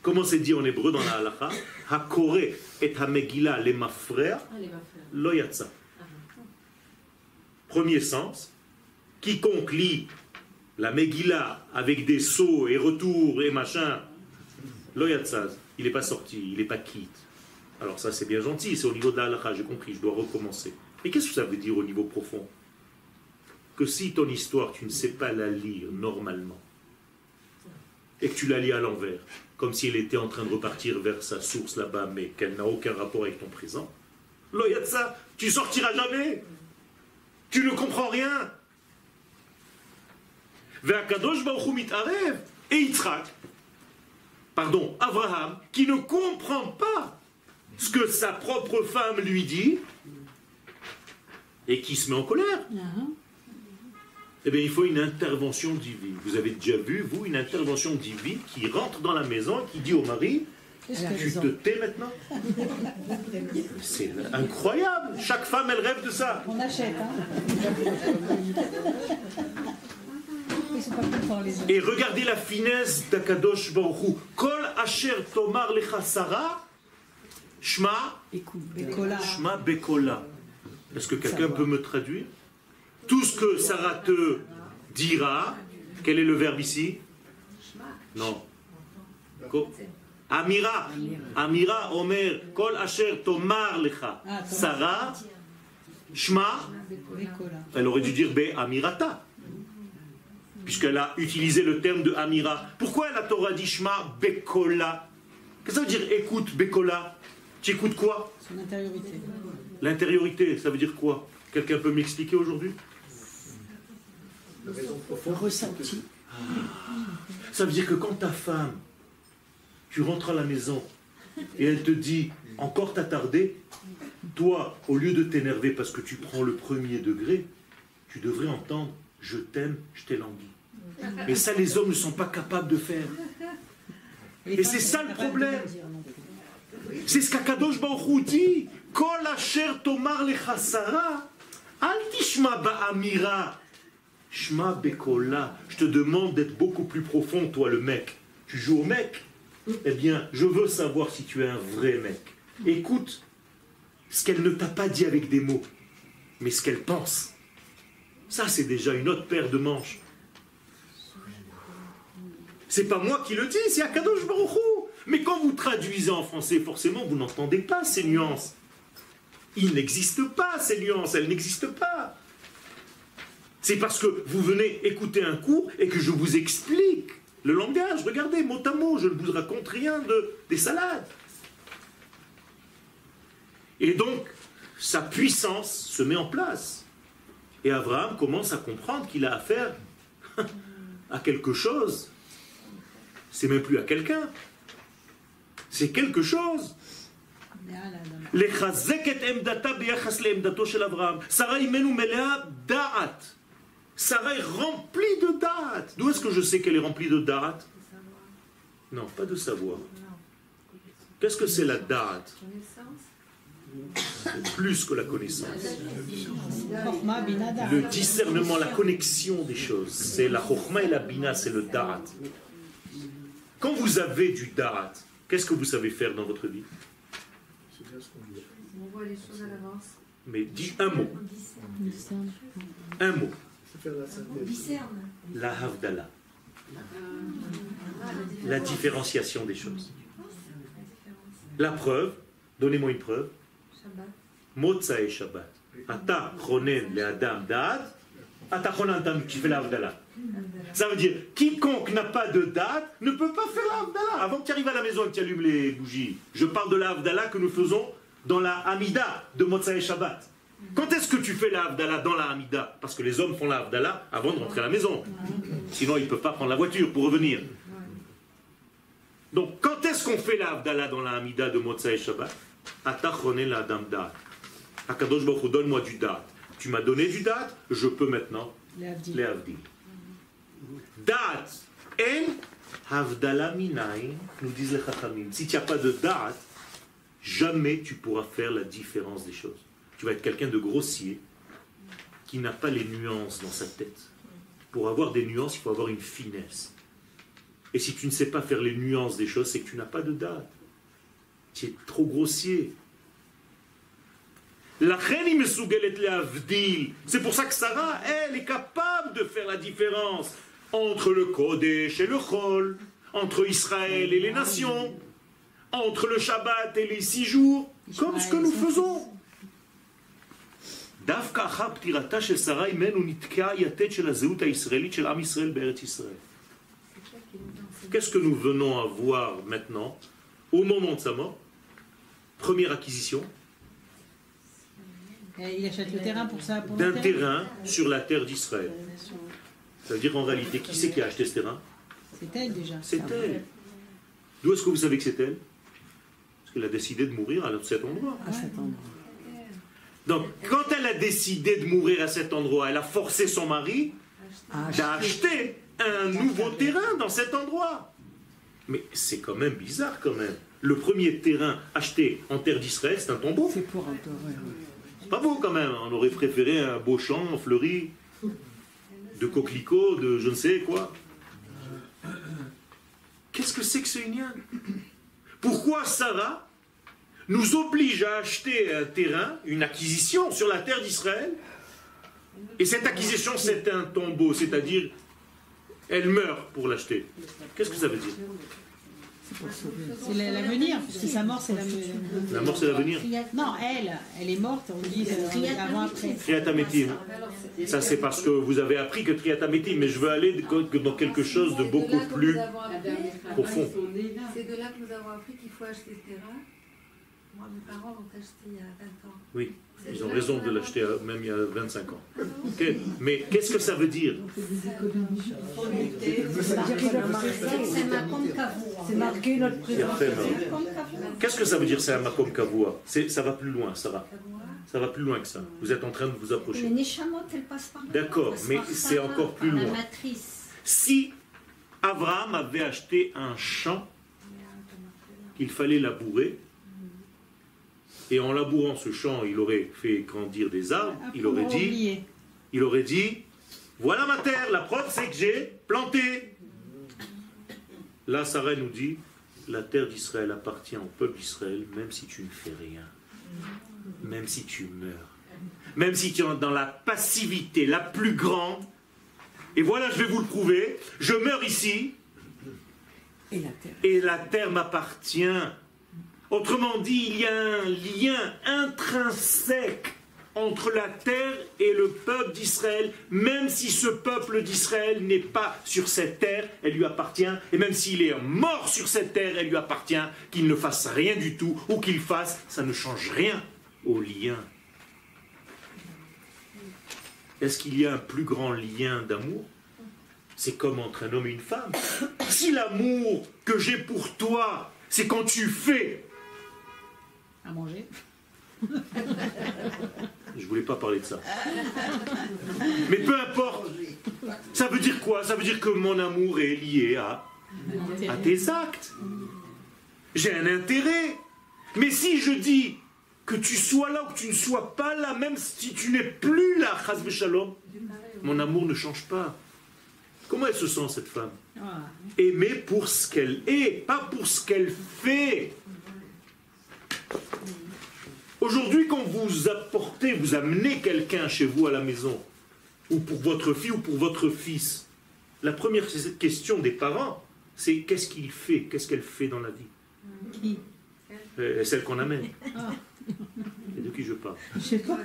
Comment c'est dit en hébreu dans la halakha? Hakore et ha Megillah le mafrer lo yatsa. Premier sens, quiconque lit la Megillah avec des sauts et retours et machin, lo yatsa, il n'est pas sorti, il n'est pas quitte. Alors ça c'est bien gentil, c'est au niveau de la halakha, j'ai compris, je dois recommencer. Et qu'est-ce que ça veut dire au niveau profond? Que si ton histoire, tu ne sais pas la lire normalement, et que tu la lis à l'envers, comme si elle était en train de repartir vers sa source là-bas, mais qu'elle n'a aucun rapport avec ton présent, ça, tu sortiras jamais. Tu ne comprends rien. Et Yitzhak, pardon, Abraham, qui ne comprend pas ce que sa propre femme lui dit, et qui se met en colère. Eh bien, il faut une intervention divine. Vous avez déjà vu, vous, une intervention divine qui rentre dans la maison et qui dit au mari, tu te tais maintenant? C'est incroyable. Chaque femme, elle rêve de ça.
On achète, Ils sont pas contents, les autres.
Et regardez la finesse d'Akadosh Baruch Hu. Kol asher tomar lecha Sarah, shma bekola. Est-ce que quelqu'un peut me traduire? Tout ce que Sarah te dira, quel est le verbe ici? Non. Amira. Amira, Omer, Kol Asher Tomar Lecha. Sarah, Shma, elle aurait dû dire Be Amirata, puisqu'elle a utilisé le terme de Amira. Pourquoi la Torah dit Shma Bekola? Qu'est-ce que ça veut dire écoute Bekola? Tu écoutes quoi?
Son intériorité.
L'intériorité, ça veut dire quoi? Quelqu'un peut m'expliquer aujourd'hui?
Le ressenti.
Ça veut dire que quand ta femme, tu rentres à la maison et elle te dit encore t'as tardé, toi, au lieu de t'énerver parce que tu prends le premier degré, tu devrais entendre je t'aime, je t'ai langui. Et ça, les hommes ne sont pas capables de faire. Et c'est ça le problème. C'est ce qu'Akadosh Baruch Hu dit. Kol asher tomar lecha Sarah, al tishma ba'amira. Shma bekola. Je te demande d'être beaucoup plus profond, toi le mec. Tu joues au mec? Eh bien, je veux savoir si tu es un vrai mec. Écoute ce qu'elle ne t'a pas dit avec des mots, mais ce qu'elle pense. Ça, c'est déjà une autre paire de manches. C'est pas moi qui le dis, c'est Akadosh Baruch Hu. Mais quand vous traduisez en français, forcément, vous n'entendez pas ces nuances. Il n'existe pas ces nuances, elles n'existent pas. C'est parce que vous venez écouter un cours et que je vous explique le langage. Regardez, mot à mot, je ne vous raconte rien des salades. Et donc, sa puissance se met en place. Et Abraham commence à comprendre qu'il a affaire à quelque chose. C'est même plus à quelqu'un. C'est quelque chose. Sarah imenu melea da'at. Sarah est remplie de da'at. D'où est-ce que je sais qu'elle est remplie de da'at? Non, pas de savoir. Qu'est-ce que c'est la da'at? C'est plus que la connaissance. Le discernement, la connexion des choses. C'est la chokhma et la bina, c'est le da'at. Quand vous avez du da'at, qu'est-ce que vous savez faire dans votre vie?
On voit les choses à l'avance.
Mais dis un mot. Un mot.
On discerne.
La havdala. La différenciation des choses. La preuve, donnez-moi une preuve. Motza et Shabbat. Ata chonen le adam da'at. Ata chonen tam, tu fais la havdala. Ça veut dire, quiconque n'a pas de date ne peut pas faire la havdala. Avant que tu arrives à la maison et que tu allumes les bougies, je parle de la havdala que nous faisons dans la Hamida de Motzai Shabbat. Quand est-ce que tu fais la havdala dans la Hamida? Parce que les hommes font la havdala avant de rentrer à la maison. Sinon, ils ne peuvent pas prendre la voiture pour revenir. Donc, quand est-ce qu'on fait la havdala dans la Hamida de Motzai Shabbat? Ata chonen la adam da'at. Akadosh Baruch Hu, donne-moi du da'at. Tu m'as donné du da'at, je peux maintenant les havdil. Da'at en havdala minayin, nous disent les chachamim. Si tu n'as pas de da'at, jamais tu pourras faire la différence des choses. Tu vas être quelqu'un de grossier qui n'a pas les nuances dans sa tête. Pour avoir des nuances, il faut avoir une finesse. Et si tu ne sais pas faire les nuances des choses, c'est que tu n'as pas de da'at. Tu es trop grossier. C'est pour ça que Sarah, elle, est capable de faire la différence entre le Kodesh et le Chol, entre Israël et les nations, entre le Shabbat et les 6 jours, comme ce que nous faisons. דווקא אחר פטירתה של שרה אימנו נתקע יתד של הזהות הישראלית של עם ישראל בארץ ישראל. Qu'est-ce que nous venons à voir maintenant, au moment de sa mort? Première acquisition
Il achète le terrain pour ça.
d'un terrain sur la terre d'Israël. Ça veut dire en réalité, qui c'est qui a acheté ce terrain?
C'est elle déjà.
C'est elle. D'où est-ce que vous savez que c'est elle? Parce qu'elle a décidé de mourir à cet endroit.
À cet endroit.
Donc, quand elle a décidé de mourir à cet endroit, elle a forcé son mari d'acheter un nouveau terrain dans cet endroit. Mais c'est quand même bizarre quand même. Le premier terrain acheté en terre d'Israël, c'est un tombeau.
C'est pour adorer.
C'est pas beau quand même. On aurait préféré un beau champ fleuri de coquelicots, de je ne sais quoi. Qu'est-ce que c'est que ce Inyan? Pourquoi Sarah nous oblige à acheter un terrain, une acquisition sur la terre d'Israël? Et cette acquisition, c'est un tombeau, c'est-à-dire, elle meurt pour l'acheter. Qu'est-ce que ça veut dire?
C'est l'avenir, puisque sa mort, c'est l'avenir.
La mort, c'est l'avenir.
Non, elle est morte, on dit avant, après.
Triat Hametim. Ça, c'est parce que vous avez appris que Triat Hametim, mais je veux aller dans quelque chose de beaucoup plus profond.
C'est de là que nous avons appris qu'il faut acheter ce terrain. Moi, mes parents l'ont acheté il y a 20 ans.
Oui, ils ont raison de l'acheter même il y a 25 ans. Okay. Mais qu'est-ce que ça veut dire?
C'est marqué notre présence.
Qu'est-ce que ça veut dire, c'est un makom kavua? Ça va plus loin, Sarah. Ça va plus loin que ça. Vous êtes en train de vous approcher. D'accord, mais c'est encore plus loin. Si Abraham avait acheté un champ qu'il fallait labourer, et en labourant ce champ, il aurait fait grandir des arbres, il aurait dit, voilà ma terre, la preuve c'est que j'ai planté. Là, Sarah nous dit, la terre d'Israël appartient au peuple d'Israël, même si tu ne fais rien, même si tu meurs, même si tu es dans la passivité la plus grande. Et voilà, je vais vous le prouver, je meurs ici, et la terre m'appartient. Autrement dit, il y a un lien intrinsèque entre la terre et le peuple d'Israël, même si ce peuple d'Israël n'est pas sur cette terre, elle lui appartient, et même s'il est mort sur cette terre, elle lui appartient, qu'il ne fasse rien du tout, ou qu'il fasse, ça ne change rien au lien. Est-ce qu'il y a un plus grand lien d'amour? C'est comme entre un homme et une femme. Si l'amour que j'ai pour toi, c'est quand tu fais
à manger.
Je voulais pas parler de ça. Mais peu importe. Ça veut dire quoi? Ça veut dire que mon amour est lié à tes actes. J'ai un intérêt. Mais si je dis que tu sois là ou que tu ne sois pas là, même si tu n'es plus là, chas v'shalom, mon amour ne change pas. Comment elle se sent, cette femme? Aimée pour ce qu'elle est, pas pour ce qu'elle fait. Aujourd'hui, quand vous apportez, vous amenez quelqu'un chez vous à la maison, ou pour votre fille ou pour votre fils, la première question des parents, c'est qu'est-ce qu'il fait, qu'est-ce qu'elle fait dans la vie?
Qui?
Celle qu'on amène. Et de qui je parle?
Je sais pas.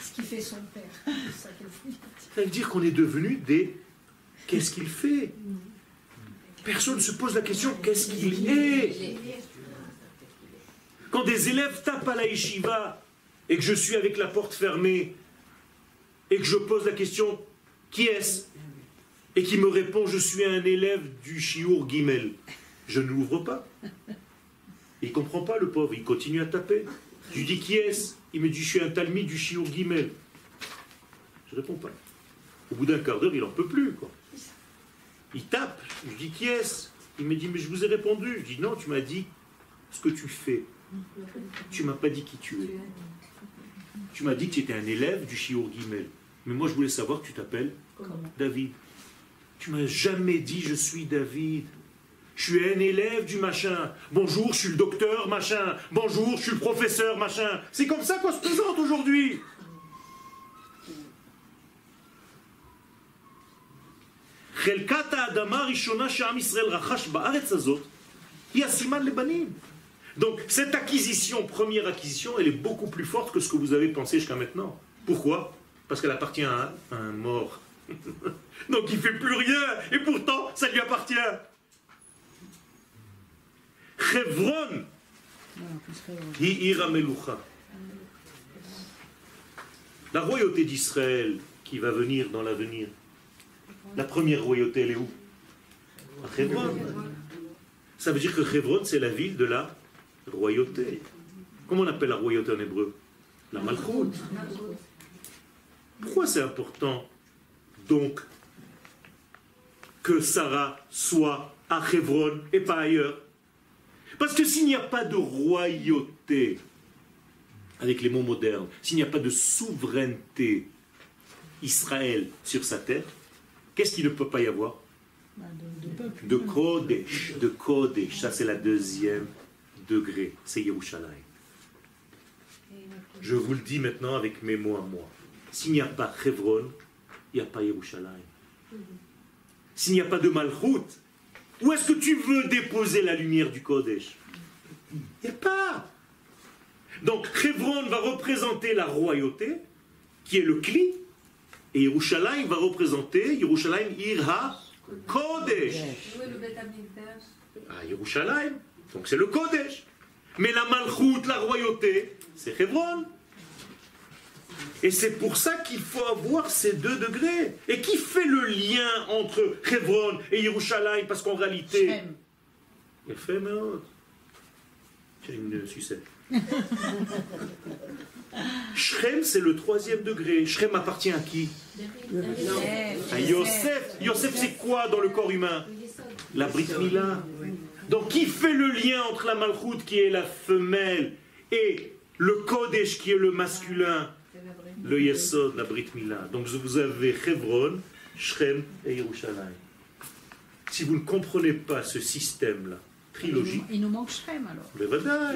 Ce qu'il fait son père.
Ça veut dire qu'on est devenu des... Qu'est-ce qu'il fait? Personne ne se pose la question, qu'est-ce qu'il est? Quand des élèves tapent à la yeshiva et que je suis avec la porte fermée et que je pose la question, qui est-ce? Et qui me répond, je suis un élève du shiur Gimel. Je ne l'ouvre pas. Il ne comprend pas, le pauvre, il continue à taper. Je lui dis, qui est-ce? Il me dit, je suis un talmide du shiur Gimel. Je ne réponds pas. Au bout d'un quart d'heure, il n'en peut plus, quoi. Il tape. Je dis, qui est-ce? Il me dit, mais je vous ai répondu. Je dis, non, tu m'as dit ce que tu fais. Tu m'as pas dit qui tu es. Tu m'as dit que tu étais un élève du shiur Gimel. Mais moi, je voulais savoir que tu t'appelles David. Tu m'as jamais dit, je suis David. Je suis un élève du machin. Bonjour, je suis le docteur, machin. Bonjour, je suis le professeur, machin. C'est comme ça qu'on se présente aujourd'hui. חלקת האדמה הראשונה שעם ישראל רכש בארץ הזאת היא הסימן לבנים. Donc, cette acquisition, première acquisition, elle est beaucoup plus forte que ce que vous avez pensé jusqu'à maintenant. Pourquoi? Parce qu'elle appartient à un mort. Donc, il ne fait plus rien, et pourtant, ça lui appartient. Chevron, Hi'ir Melucha. La royauté d'Israël qui va venir dans l'avenir, la première royauté, elle est où? À Hebron. Ça veut dire que Hebron, c'est la ville de la royauté. Comment on appelle la royauté en hébreu? La Malchout. Pourquoi c'est important, donc, que Sarah soit à Hebron et pas ailleurs? Parce que s'il n'y a pas de royauté, avec les mots modernes, s'il n'y a pas de souveraineté Israël sur sa terre, qu'est-ce qu'il ne peut pas y avoir? De Kodesh, de Kodesh. Ça, c'est la deuxième degré. C'est Yerushalayim. Je vous le dis maintenant avec mes mots à moi. S'il n'y a pas Hebron, il n'y a pas Yerushalayim. S'il n'y a pas de Malchut, où est-ce que tu veux déposer la lumière du Kodesh? Il n'y a pas. Donc, Hebron va représenter la royauté, qui est le Kli, et Yerushalayim va représenter Yerushalayim Irha Kodesh.
Où est le Beth Amikdash?
Ah, Yerushalayim, donc c'est le Kodesh. Mais la Malchut, la royauté, c'est Hebron. Et c'est pour ça qu'il faut avoir ces deux degrés. Et qui fait le lien entre Hebron et Yerushalayim? Parce qu'en réalité... Il fait, mais... J'ai une sucette. Shrem, c'est le troisième degré. Shrem appartient à qui? À Yosef. Yosef, c'est quoi dans le corps humain? La Brit Mila. Donc, qui fait le lien entre la Malchut, qui est la femelle, et le Kodesh, qui est le masculin? Le Yesod, la Brit Mila. Donc, vous avez Hebron, Shrem et Yerushalayim. Si vous ne comprenez pas ce système-là, trilogie.
Il nous manque Shrem alors.
Mais voilà.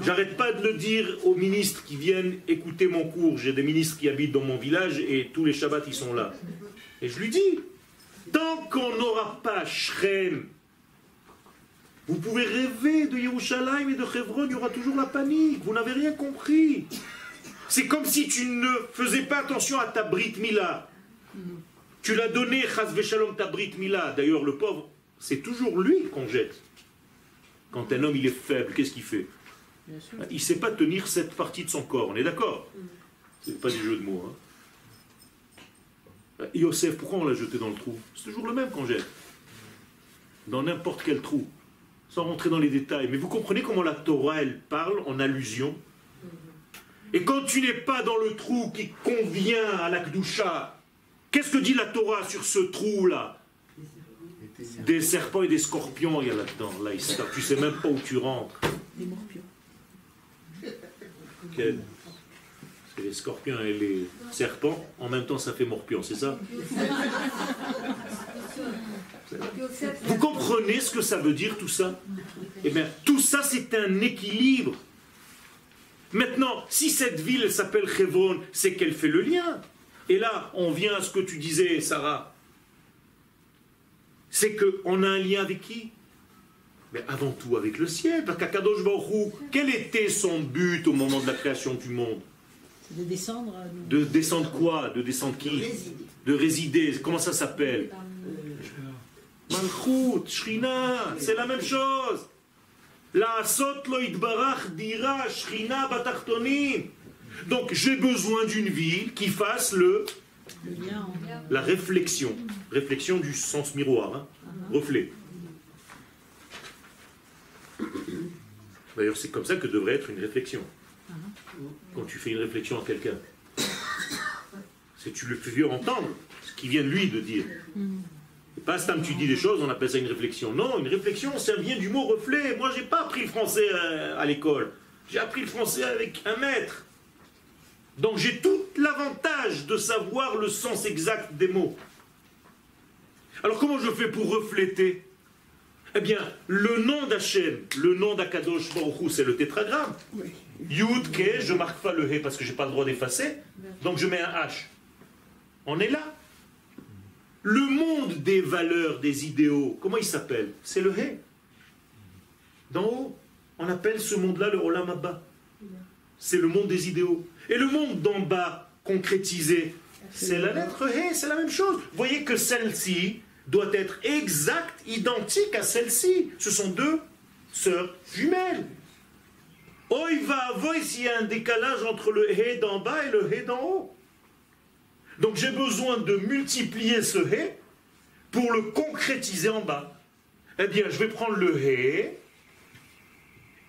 J'arrête pas de le dire aux ministres qui viennent écouter mon cours. J'ai des ministres qui habitent dans mon village et tous les Shabbats ils sont là. Et je lui dis, tant qu'on n'aura pas Shrem, vous pouvez rêver de Yerushalayim et de Hebron, il y aura toujours la panique. Vous n'avez rien compris. C'est comme si tu ne faisais pas attention à ta Brit Mila. Tu l'as donné, Chas Veshalom, ta Brit Mila. D'ailleurs, le pauvre, c'est toujours lui qu'on jette. Quand un homme il est faible, qu'est-ce qu'il fait? Il ne sait pas tenir cette partie de son corps, on est d'accord? C'est pas des jeux de mots. Hein. Yosef, pourquoi on l'a jeté dans le trou? C'est toujours le même qu'on jette. Dans n'importe quel trou. Sans rentrer dans les détails. Mais vous comprenez comment la Torah, elle parle en allusion? Et quand tu n'es pas dans le trou qui convient à la Kedusha, qu'est-ce que dit la Torah sur ce trou-là? Des serpents et des scorpions, il y a là-dedans. Là, tu ne sais même pas où tu rentres.
Des morpions.
C'est les scorpions et les serpents, en même temps ça fait morpion, c'est ça? Vous comprenez ce que ça veut dire tout ça? Eh bien, tout ça c'est un équilibre. Maintenant, si cette ville s'appelle Hebron, c'est qu'elle fait le lien. Et là, on vient à ce que tu disais, Sarah. C'est qu'on a un lien avec qui? Mais avant tout avec le ciel. Parce qu'Akadosh Baruch Hu, quel était son but au moment de la création du monde?
C'est de descendre.
De descendre quoi? De descendre qui? De résider. Comment ça s'appelle? Malchut, Shrina, c'est la même chose. La sot lo itbarach dira Shrina batachtonim. Donc j'ai besoin d'une ville qui fasse la réflexion. Réflexion du sens miroir, hein? Reflet. D'ailleurs, c'est comme ça que devrait être une réflexion. Quand tu fais une réflexion à quelqu'un, c'est tu le fais entendre ce qu'il vient de lui de dire. Et pas Stam, tu dis des choses, on appelle ça une réflexion. Non, une réflexion, ça vient du mot reflet. Moi, j'ai pas appris le français à l'école. J'ai appris le français avec un maître. Donc j'ai tout l'avantage de savoir le sens exact des mots. Alors comment je fais pour refléter? Eh bien, le nom d'Hachem, le nom d'Akadosh Baruch Hu, c'est le tétragramme. Yud, Ke, je marque pas le He parce que j'ai pas le droit d'effacer, donc je mets un H. On est là. Le monde des valeurs, des idéaux, comment il s'appelle? C'est le He. D'en haut. On appelle ce monde-là le Olam Abba. C'est le monde des idéaux. Et le monde d'en bas, concrétisé, c'est la lettre He, c'est la même chose. Vous voyez que celle-ci doit être exacte, identique à celle-ci. Ce sont deux sœurs jumelles. Oi va avoy s'il y a un décalage entre le He d'en bas et le He d'en haut. Donc j'ai besoin de multiplier ce He pour le concrétiser en bas. Eh bien, je vais prendre le He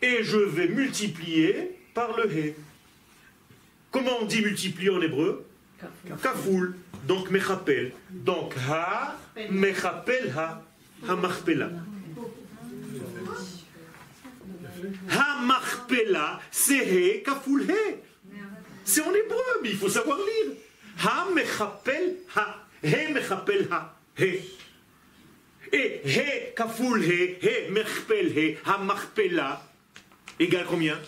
et je vais multiplier par le He. Comment on dit multiplier en hébreu? Kafoul. Donc mechapel. Donc ha, mechapel ha, ha-machpela. Ha-machpela, c'est He, kafoul He. C'est en hébreu, mais il faut savoir lire. Ha-mechapel ha, He-mechapel ha, He. Et He, kafoul He, He-mechapel He, ha-machpela, égale combien?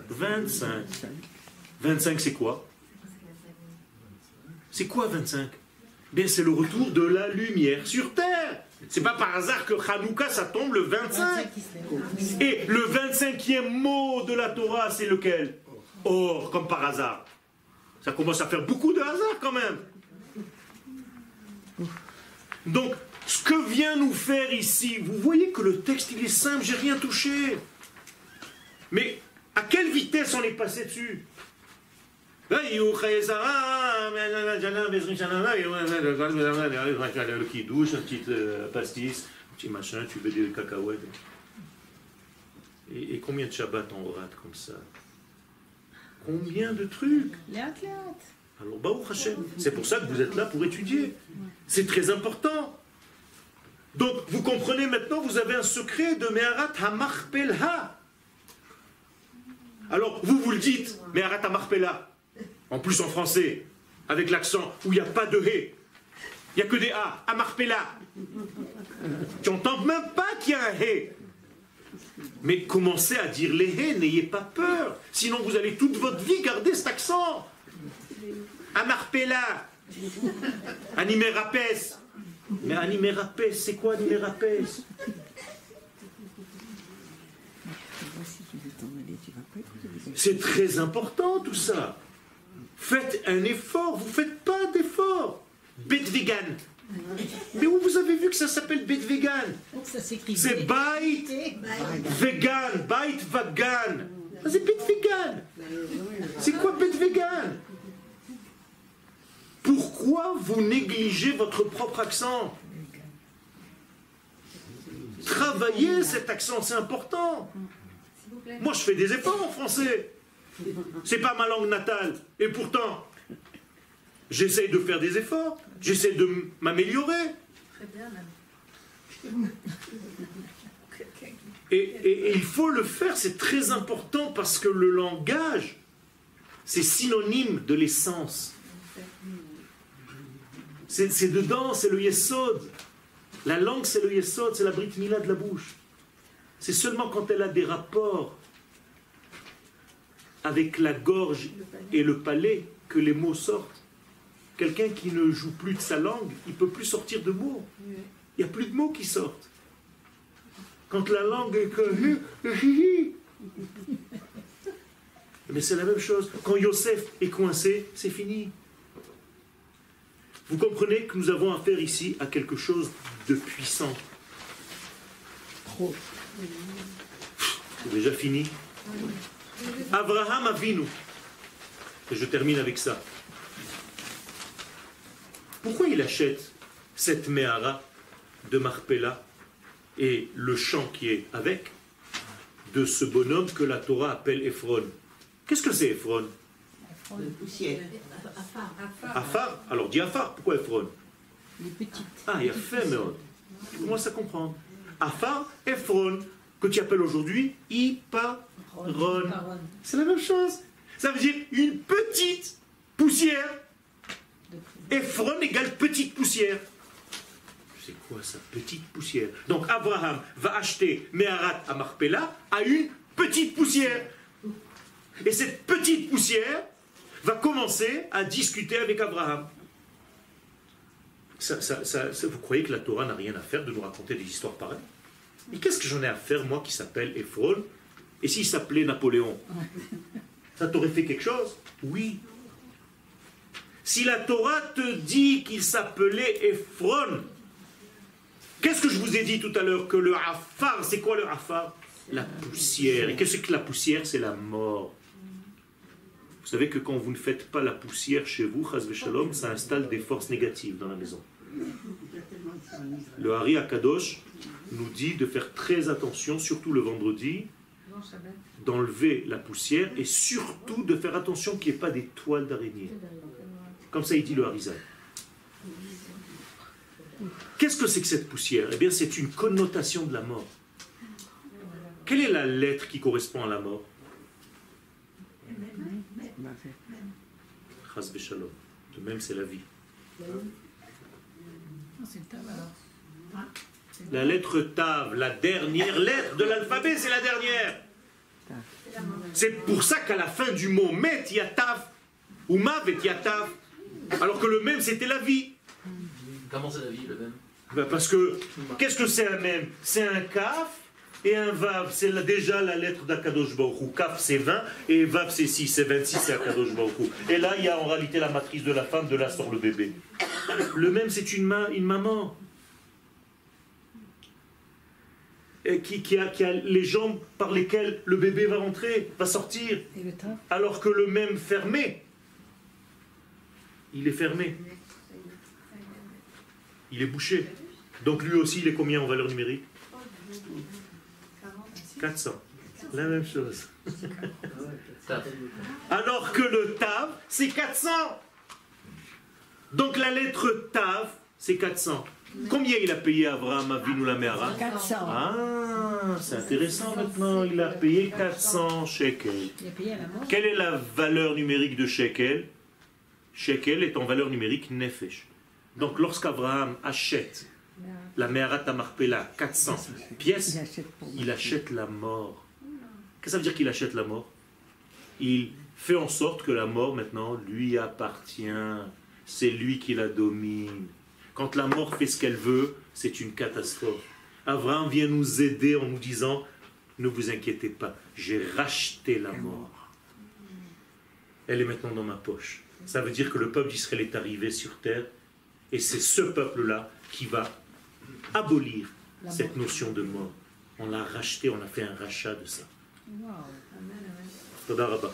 25. 25 c'est quoi? C'est quoi 25? Bien c'est le retour de la lumière sur terre. C'est pas par hasard que Hanouka ça tombe le 25. Et le 25e mot de la Torah c'est lequel? Or, comme par hasard. Ça commence à faire beaucoup de hasard quand même. Donc, ce que vient nous faire ici, vous voyez que le texte il est simple, j'ai rien touché. Mais à quelle vitesse on est passé dessus? Le qui douche, un petit pastis, un petit machin, tu veux des cacahuètes. Et combien de Shabbat on rate comme ça? Combien de trucs? Alors, Baruch Hashem, c'est pour ça que vous êtes là pour étudier. C'est très important. Donc, vous comprenez maintenant, vous avez un secret de Meharat HaMachpelah. Alors, vous le dites, Meharat HaMachpelah. En plus en français, avec l'accent, où il n'y a pas de He. Il n'y a que des A. HaMachpelah. Tu n'entends même pas qu'il y a un He. Mais commencez à dire les He, n'ayez pas peur. Sinon, vous allez toute votre vie garder cet accent. HaMachpelah. Animerapes. Mais Animerapes, c'est quoi Animerapes? C'est très important tout ça. Faites un effort, vous ne faites pas d'effort. Bet vegan. Mais où vous avez vu que ça s'appelle bet vegan? C'est bait vegan, bait vegan. C'est bet vegan. C'est quoi bet vegan? Pourquoi vous négligez votre propre accent? Travaillez cet accent, c'est important. Moi, je fais des efforts en français. C'est pas ma langue natale. Et pourtant, j'essaye de faire des efforts. J'essaye de m'améliorer.
Très bien, même.
Et il faut le faire, c'est très important parce que le langage, c'est synonyme de l'essence. C'est dedans, c'est le yesod. La langue, c'est le yesod, c'est la brit mila de la bouche. C'est seulement quand elle a des rapports avec la gorge et le palais que les mots sortent. Quelqu'un qui ne joue plus de sa langue, il ne peut plus sortir de mots. Il n'y a plus de mots qui sortent. Quand la langue est que... Mais c'est la même chose. Quand Yosef est coincé, c'est fini. Vous comprenez que nous avons affaire ici à quelque chose de puissant. C'est déjà fini. Abraham Avinu. Et je termine avec ça. Pourquoi il achète cette Mehara de Marpella et le champ qui est avec de ce bonhomme que la Torah appelle Ephron? Qu'est-ce que c'est Ephron?
Poussière.
Afar. Alors dis Afar, pourquoi Ephron?
Les petites.
Ah, il y a fait, mais comment ça comprendre? Afar, Ephron, que tu appelles aujourd'hui Iparon. C'est la même chose. Ça veut dire une petite poussière. Ephron égale petite poussière. C'est quoi ça, petite poussière? Donc Abraham va acheter Meharat à Marpella à une petite poussière. Et cette petite poussière va commencer à discuter avec Abraham. Vous croyez que la Torah n'a rien à faire de nous raconter des histoires pareilles? Et qu'est-ce que j'en ai à faire, moi, qui s'appelle Ephron? Et s'il s'appelait Napoléon? Ça t'aurait fait quelque chose? Oui. Si la Torah te dit qu'il s'appelait Ephron, qu'est-ce que je vous ai dit tout à l'heure? Que le Afar, c'est quoi le Afar? La poussière. Et qu'est-ce que la poussière? C'est la mort. Vous savez que quand vous ne faites pas la poussière chez vous, Chas v'Shalom, ça installe des forces négatives dans la maison. Le Hari Akadosh nous dit de faire très attention, surtout le vendredi, d'enlever la poussière et surtout de faire attention qu'il n'y ait pas des toiles d'araignée. Comme ça, il dit le Harizal. Qu'est-ce que c'est que cette poussière? Eh bien, c'est une connotation de la mort. Quelle est la lettre qui correspond à la mort? Chas v'Shalom. De même, c'est la vie. La lettre Tav, la dernière lettre de l'alphabet, c'est la dernière. C'est pour ça qu'à la fin du mot Met, il y a Tav, ou Mavet, il y a Tav, alors que le même, c'était la vie.
Comment c'est la vie, le même?
Ben parce que, qu'est-ce que c'est un même? C'est un Kaf et un Vav, c'est déjà la lettre d'Akadosh Baruch Hu. Kaf c'est 20 et Vav c'est 6, c'est 26, c'est Akadosh Baruch Hu. Et là, il y a en réalité la matrice de la femme, de là sort le bébé. Le même, c'est une maman. Et qui a les jambes par lesquelles le bébé va rentrer, va sortir. Alors que le même fermé, il est fermé. Il est bouché. Donc lui aussi, il est combien en valeur numérique? 400. La même chose. Alors que le Tav, c'est 400. Donc la lettre Tav, c'est 400. Combien il a payé Abraham Avinu la Mehara?
400.
Ah, c'est intéressant maintenant. Il a payé 400 shekels.
Il a payé à la mort.
Quelle est la valeur numérique de shekel? Shekel est en valeur numérique nefesh. Donc lorsqu'Abraham achète la Meharat Marpella, 400 pièces, il achète la mort. Qu'est-ce que ça veut dire qu'il achète la mort? Il fait en sorte que la mort maintenant lui appartient. C'est lui qui la domine. Quand la mort fait ce qu'elle veut, c'est une catastrophe. Abraham vient nous aider en nous disant, ne vous inquiétez pas, j'ai racheté la mort. Elle est maintenant dans ma poche. Ça veut dire que le peuple d'Israël est arrivé sur terre et c'est ce peuple-là qui va abolir cette notion de mort. On l'a racheté, on a fait un rachat de ça.
Wow.
Toda Rabba.